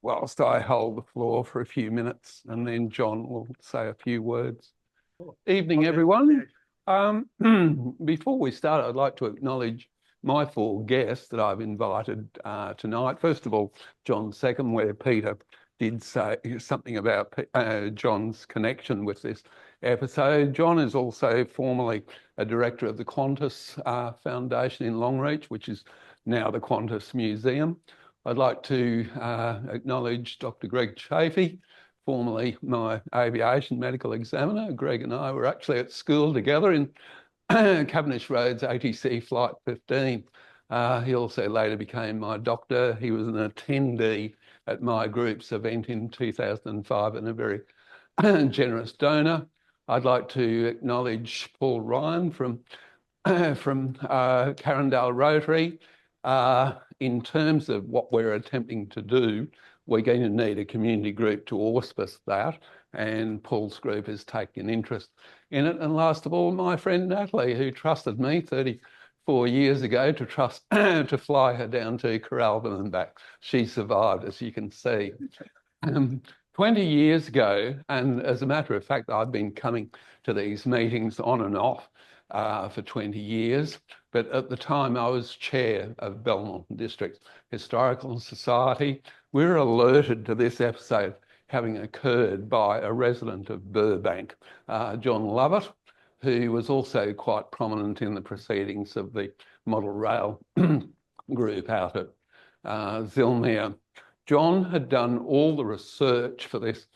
whilst I hold the floor for a few minutes, and then John will say a few words. Evening, everyone. Before we start, I'd like to acknowledge my four guests that I've invited tonight. First of all, John Seccombe, where Peter did say something about John's connection with this episode. John is also formerly a director of the Qantas Foundation in Longreach, which is now the Qantas Museum. I'd like to acknowledge Dr. Greg Chafee, formerly my aviation medical examiner. Greg and I were actually at school together in Cavendish Road's ATC Flight 15. He also later became my doctor. He was an attendee at my group's event in 2005 and a very generous donor. I'd like to acknowledge Paul Ryan from Carindale Rotary. In terms of what we're attempting to do, we're going to need a community group to auspice that, and Paul's group has taken interest in it. And last of all, my friend Natalie, who trusted me 34 years ago to fly her down to Coralvin and back. She survived, as you can see. 20 years ago, and as a matter of fact, I've been coming to these meetings on and off for 20 years, but at the time I was chair of Belmont District Historical Society. We were alerted to this episode having occurred by a resident of Burbank, John Lovett, who was also quite prominent in the proceedings of the model rail group out at Zilmere. John had done all the research for this,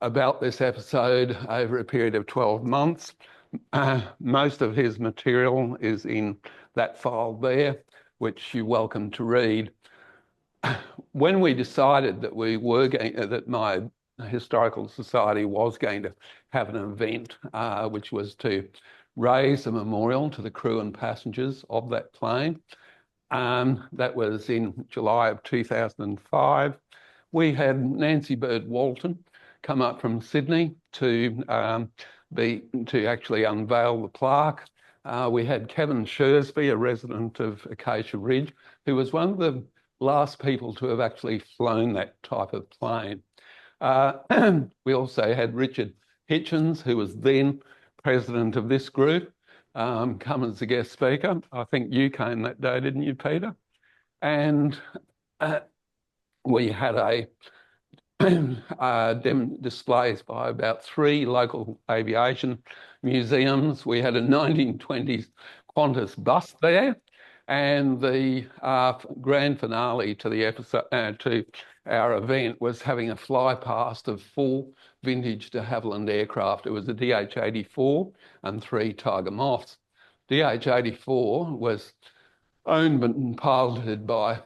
about this episode over a period of 12 months. Most of his material is in that file there, which you're welcome to read. When we decided that that my historical society was going to have an event, which was to raise a memorial to the crew and passengers of that plane, that was in July of 2005. We had Nancy Bird Walton come up from Sydney to actually unveil the plaque. We had Kevin Shersby, a resident of Acacia Ridge, who was one of the last people to have actually flown that type of plane. We also had Richard Hitchens, who was then president of this group, come as a guest speaker. I think you came that day, didn't you, Peter? And we had displays by about 3 local aviation museums. We had a 1920s Qantas bus there, and the grand finale to the episode, to our event, was having a fly past of 4 vintage de Havilland aircraft. It was a DH-84 and 3 Tiger Moths. DH-84 was owned and piloted by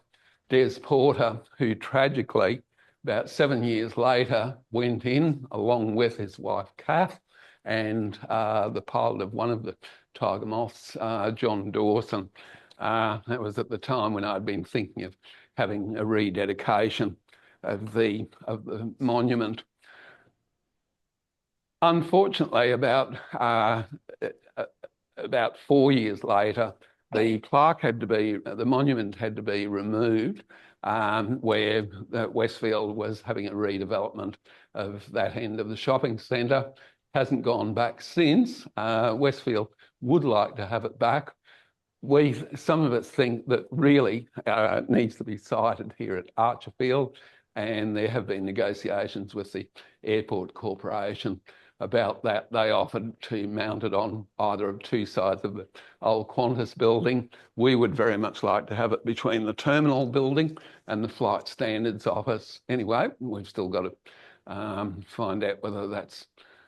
Des Porter, who tragically, about 7 years later, went in along with his wife Kath and the pilot of one of the Tiger Moths, John Dawson. That was at the time when I'd been thinking of having a rededication of the monument. Unfortunately, about 4 years later, the monument had to be removed, where Westfield was having a redevelopment of that end of the shopping centre. Hasn't gone back since. Westfield would like to have it back. Some of us think that really needs to be sited here at Archerfield, and there have been negotiations with the Airport Corporation about that. They offered to mount it on either of 2 sides of the old Qantas building. We would very much like to have it between the terminal building and the Flight Standards Office. Anyway, we've still got to find out whether that's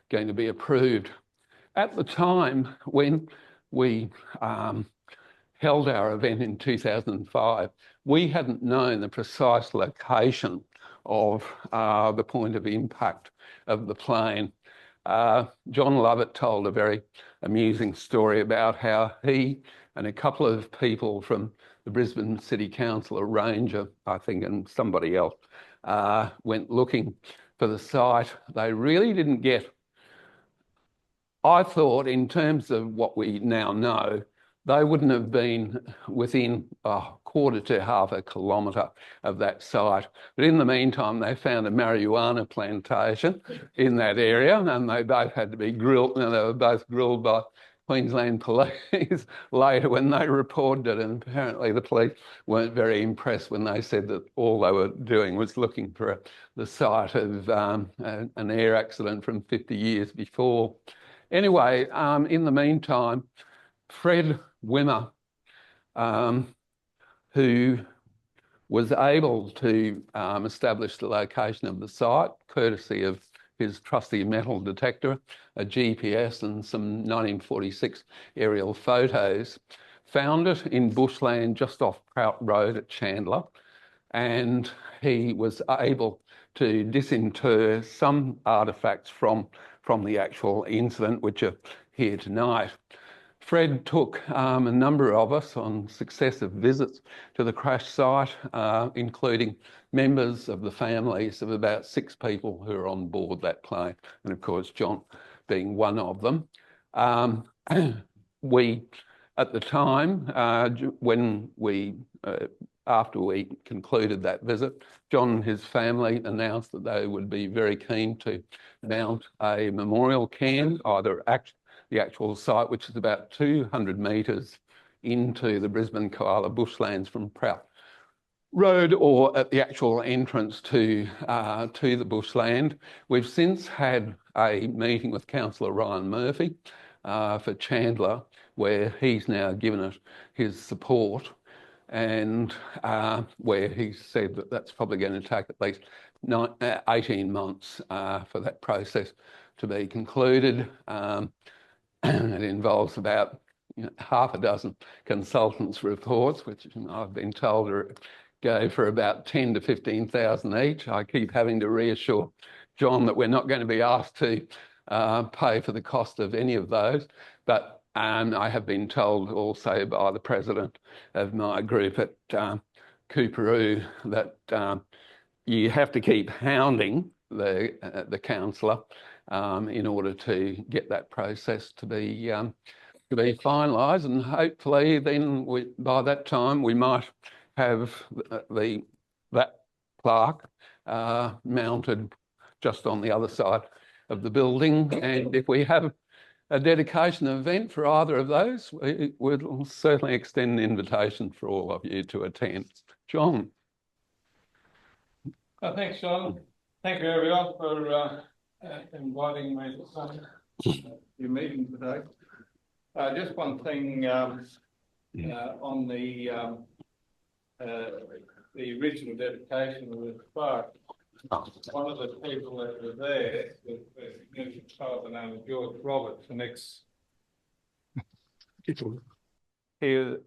going to be approved. At the time when we held our event in 2005, we hadn't known the precise location of the point of impact of the plane. John Lovett told a very amusing story about how he and a couple of people from the Brisbane City Council, a ranger, I think, and somebody else, went looking for the site. They really didn't get, I thought, in terms of what we now know, they wouldn't have been within a quarter to half a kilometre of that site. But in the meantime, they found a marijuana plantation in that area, and they both had to be grilled, and they were both grilled by Queensland Police later when they reported it. And apparently the police weren't very impressed when they said that all they were doing was looking for the site of an air accident from 50 years before. Anyway, in the meantime, Fred Wimmer, who was able to establish the location of the site, courtesy of his trusty metal detector, a GPS and some 1946 aerial photos, found it in bushland just off Prout Road at Chandler, and he was able to disinter some artefacts from the actual incident, which are here tonight. Fred took a number of us on successive visits to the crash site, including members of the families of about 6 people who were on board that plane, and of course John being one of them. We, at the time, after we concluded that visit, John and his family announced that they would be very keen to mount a memorial cairn, either the actual site, which is about 200 metres into the Brisbane koala bushlands from Prout Road, or at the actual entrance to the bushland. We've since had a meeting with Councillor Ryan Murphy for Chandler, where he's now given it his support, and where he said that that's probably going to take at least 18 months for that process to be concluded. It involves about half a dozen consultants' reports, which I've been told go for about 10 to 15,000 each. I keep having to reassure John that we're not going to be asked to pay for the cost of any of those, but I have been told also by the president of my group at Cooperoo that you have to keep hounding the councillor in order to get that process to be finalised, and hopefully then by that time we might have that plaque mounted just on the other side of the building. And if we have a dedication event for either of those, we'll certainly extend an invitation for all of you to attend. John. Thanks, John. Thank you, everyone, for inviting me to your meeting today. Just one thing on the original dedication of the park. One of the people that were there was a significant child by the name of George Roberts, an he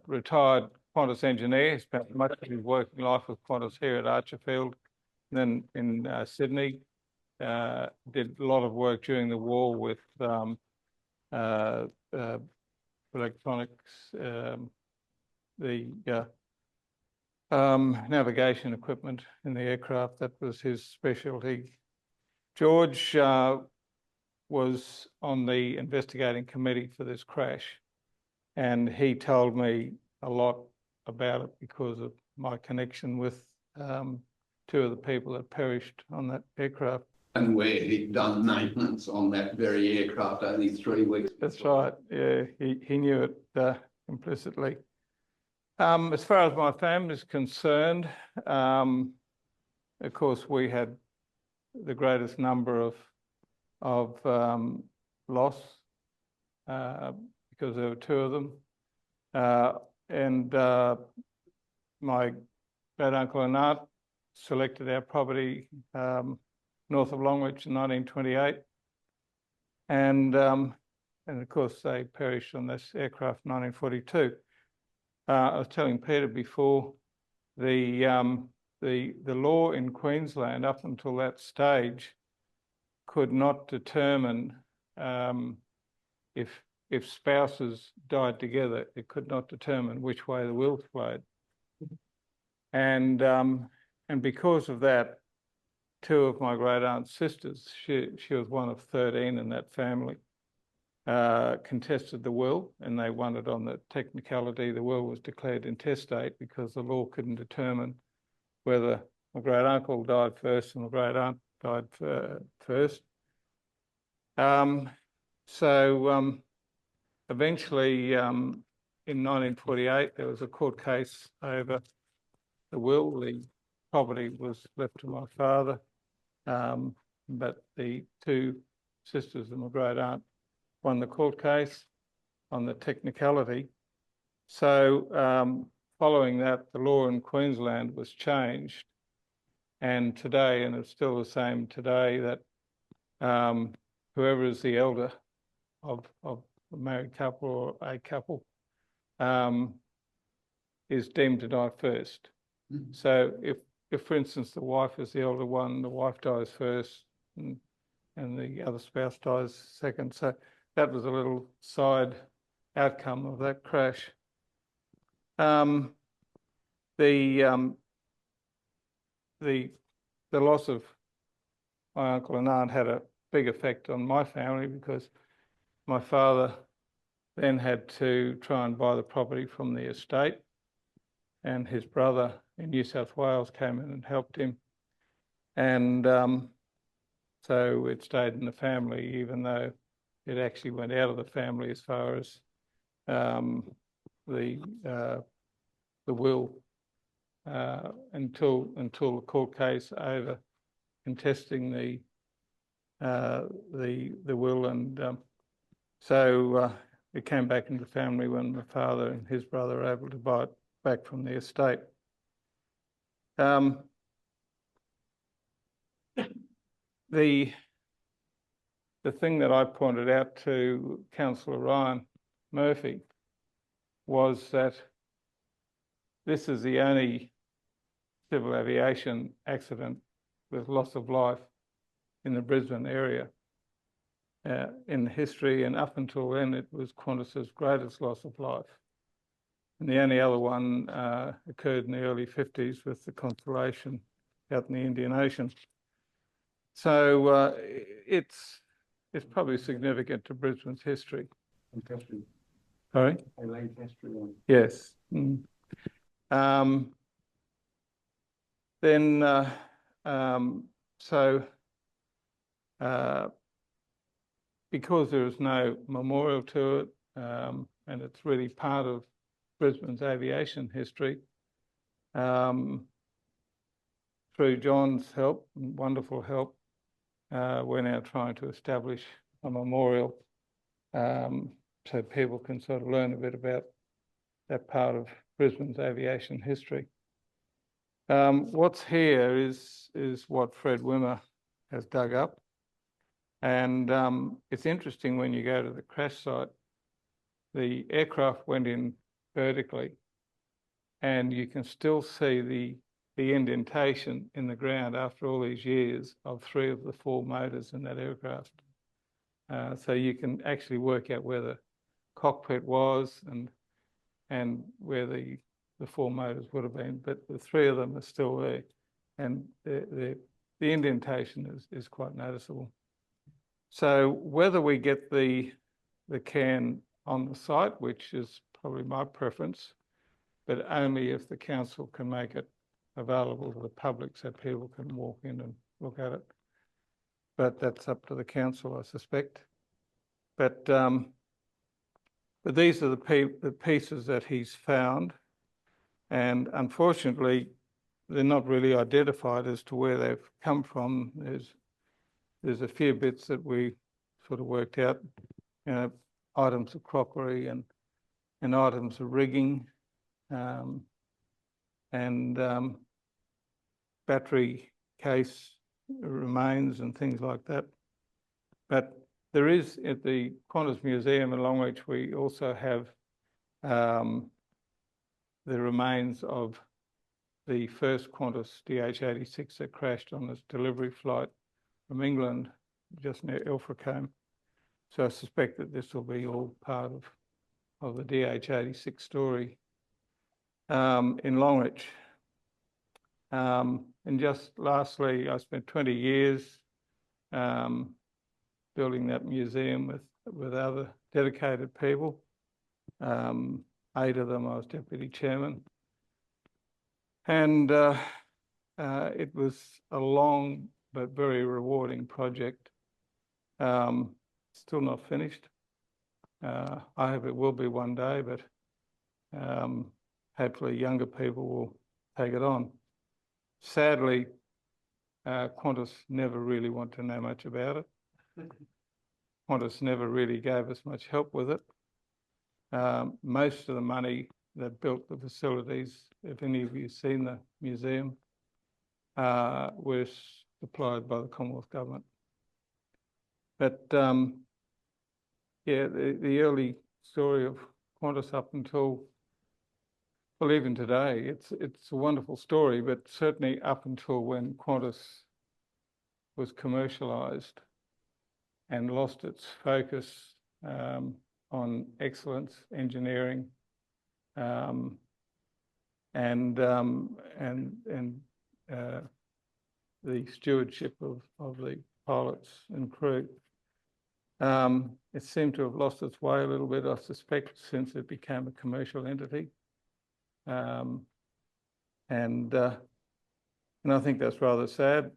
retired Qantas engineer. He spent much of his working life with Qantas here at Archerfield, then in Sydney. Did a lot of work during the war with electronics, the navigation equipment in the aircraft. That was his specialty. George was on the investigating committee for this crash, and he told me a lot about it because of my connection with 2 of the people that perished on that aircraft. And where he'd done maintenance on that very aircraft only 3 weeks before. That's right. Yeah, he knew it implicitly. As far as my family is concerned, of course, we had the greatest number of loss because there were 2 of them. And my great uncle and aunt selected our property north of Longreach in 1928, and of course they perished on this aircraft in 1942. I was telling Peter before, the law in Queensland up until that stage could not determine if spouses died together. It could not determine which way the will flowed, and because of that, 2 of my great aunt's sisters, she was one of 13 in that family, contested the will, and they won it on the technicality. The will was declared intestate because the law couldn't determine whether my great uncle died first and my great aunt died first. So eventually, in 1948, there was a court case over the will. The property was left to my father, but the 2 sisters and my great aunt won the court case on the technicality. So following that, the law in Queensland was changed, and today, and it's still the same today, that whoever is the elder of a married couple or a couple is deemed to die first. So if, for instance, the wife is the older one, the wife dies first and the other spouse dies second. So that was a little side outcome of that crash. The loss of my uncle and aunt had a big effect on my family because my father then had to try and buy the property from the estate, and his brother in New South Wales came in and helped him. And so it stayed in the family, even though it actually went out of the family as far as the will until the court case over contesting the will, and so it came back into the family when my father and his brother were able to buy it back from the estate. The thing that I pointed out to Councillor Ryan Murphy was that this is the only civil aviation accident with loss of life in the Brisbane area in history, and up until then it was Qantas's greatest loss of life. And the only other one occurred in the early 50s with the Constellation out in the Indian Ocean. So it's probably significant to Brisbane's history. Sorry? Yes. Because there is no memorial to it, and it's really part of Brisbane's aviation history, through John's help, wonderful help, we're now trying to establish a memorial so people can sort of learn a bit about that part of Brisbane's aviation history. What's here is what Fred Wimmer has dug up. And it's interesting when you go to the crash site, the aircraft went in vertically and you can still see the indentation in the ground after all these years of 3 of the 4 motors in that aircraft. So you can actually work out where the cockpit was and where the 4 motors would have been, but the 3 of them are still there, and the indentation is quite noticeable. So whether we get the can on the site, which is probably my preference, but only if the council can make it available to the public so people can walk in and look at it. But that's up to the council, I suspect. But these are the pieces that he's found, and unfortunately, they're not really identified as to where they've come from. There's a few bits that we sort of worked out, you know, items of crockery and items of rigging, and battery case remains and things like that. But there is at the Qantas Museum in Longreach, we also have the remains of the first Qantas DH-86 that crashed on its delivery flight from England, just near Ilfracombe. So I suspect that this will be all part of the DH-86 story in Longreach. And just lastly, I spent 20 years building that museum with other dedicated people. 8 of them I was deputy chairman. And it was a long but very rewarding project. Still not finished. I hope it will be one day, but hopefully younger people will take it on. Sadly, Qantas never really wanted to know much about it. Qantas never really gave us much help with it. Most of the money that built the facilities, if any of you have seen the museum, was supplied by the Commonwealth Government. But yeah, the early story of Qantas up until Well, even today, it's a wonderful story, but certainly up until when Qantas was commercialised and lost its focus on excellence, engineering, and the stewardship of the pilots and crew. It seemed to have lost its way a little bit, I suspect, since it became a commercial entity. And I think that's rather sad,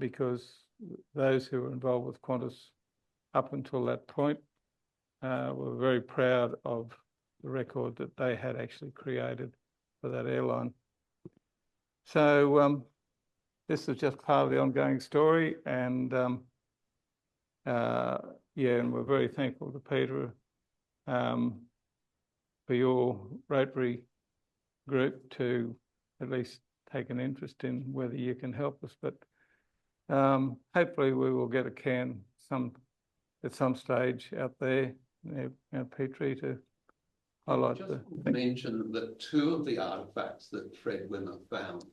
because those who were involved with Qantas up until that point were very proud of the record that they had actually created for that airline. So this is just part of the ongoing story, and yeah, and we're very thankful to Peter for your Rotary group to at least take an interest in whether you can help us. But hopefully we will get a can at some stage out there, Mount Petrie, to highlight just mention that two of the artefacts that Fred Wimmer found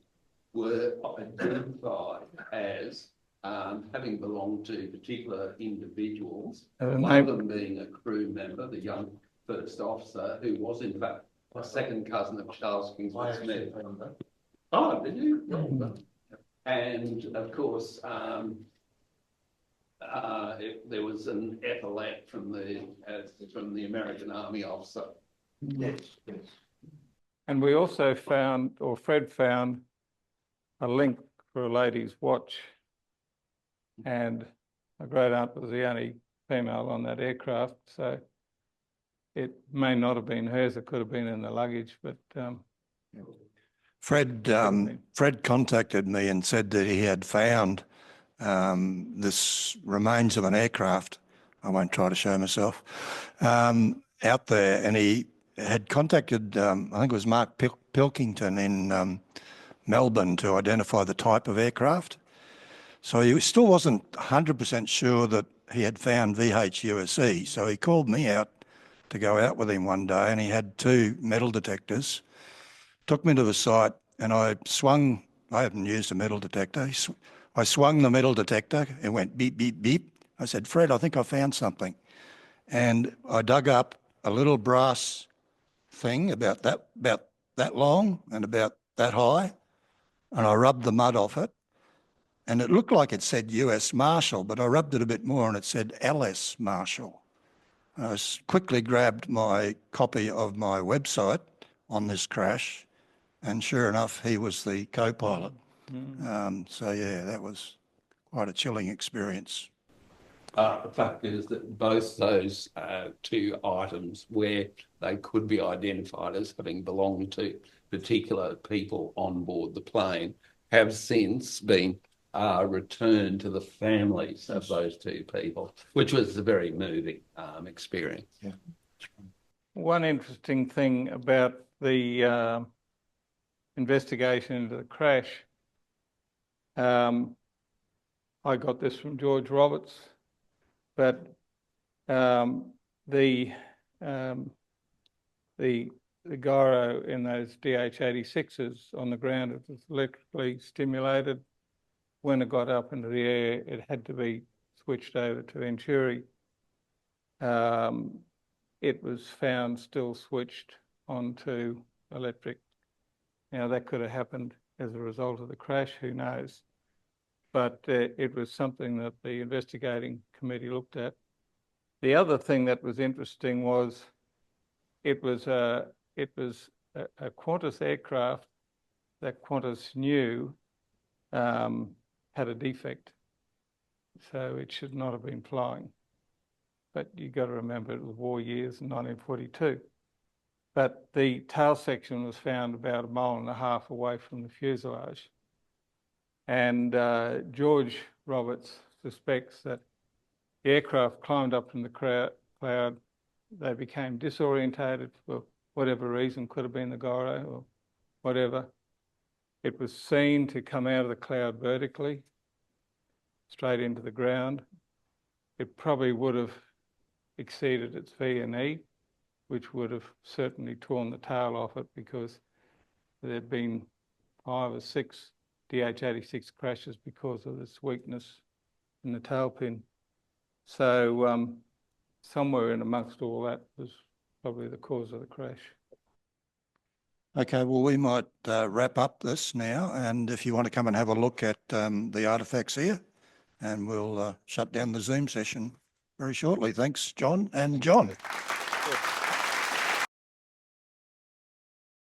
were identified as having belonged to particular individuals, one of them being a crew member, the young first officer, who was in fact a second cousin of Charles Kingsford Smith. Oh, did you? Mm-hmm. And of course, there was an epaulette from the American Army officer. Yes, yes. And we also found, or Fred found, a link for a lady's watch, and my great aunt was the only female on that aircraft, so it may not have been hers. It could have been in the luggage, but Fred contacted me and said that he had found this remains of an aircraft. I won't try to show myself out there, and he had contacted I think it was Mark Pilkington in Melbourne to identify the type of aircraft. So he still wasn't 100% sure that he had found VH-USE. So he called me out to go out with him one day, and he had two metal detectors, took me to the site, and I haven't used a metal detector. I swung the metal detector, it went beep, beep, beep. I said, Fred, I think I found something. And I dug up a little brass thing about that long and about that high, and I rubbed the mud off it. And it looked like it said US Marshal, but I rubbed it a bit more and it said LS Marshal. I quickly grabbed my copy of my website on this crash, and sure enough, he was the co-pilot. So yeah, that was quite a chilling experience. The fact is that both those two items, where they could be identified as having belonged to particular people on board the plane, have since been returned to the families of those two people, which was a very moving experience. Yeah. One interesting thing about the investigation into the crash, I got this from George Roberts, but the gyro in those DH-86s on the ground, it was electrically stimulated. When it got up into the air, it had to be switched over to Venturi. It was found still switched onto electric. Now, that could have happened as a result of the crash, who knows? But it was something that the investigating committee looked at. The other thing that was interesting was it was a Qantas aircraft that Qantas knew had a defect, so it should not have been flying. But you got to remember it was war years in 1942. But the tail section was found about 1.5 miles away from the fuselage. And George Roberts suspects that the aircraft climbed up in the cloud. They became disorientated for whatever reason, could have been the gyro or whatever. It was seen to come out of the cloud vertically, straight into the ground. It probably would have exceeded its V&E, which would have certainly torn the tail off it, because there have been 5 or 6 DH-86 crashes because of this weakness in the tailpin. So somewhere in amongst all that was probably the cause of the crash. Okay, well, we might wrap up this now, and if you want to come and have a look at the artefacts here, and we'll shut down the Zoom session very shortly. Thanks, John and John.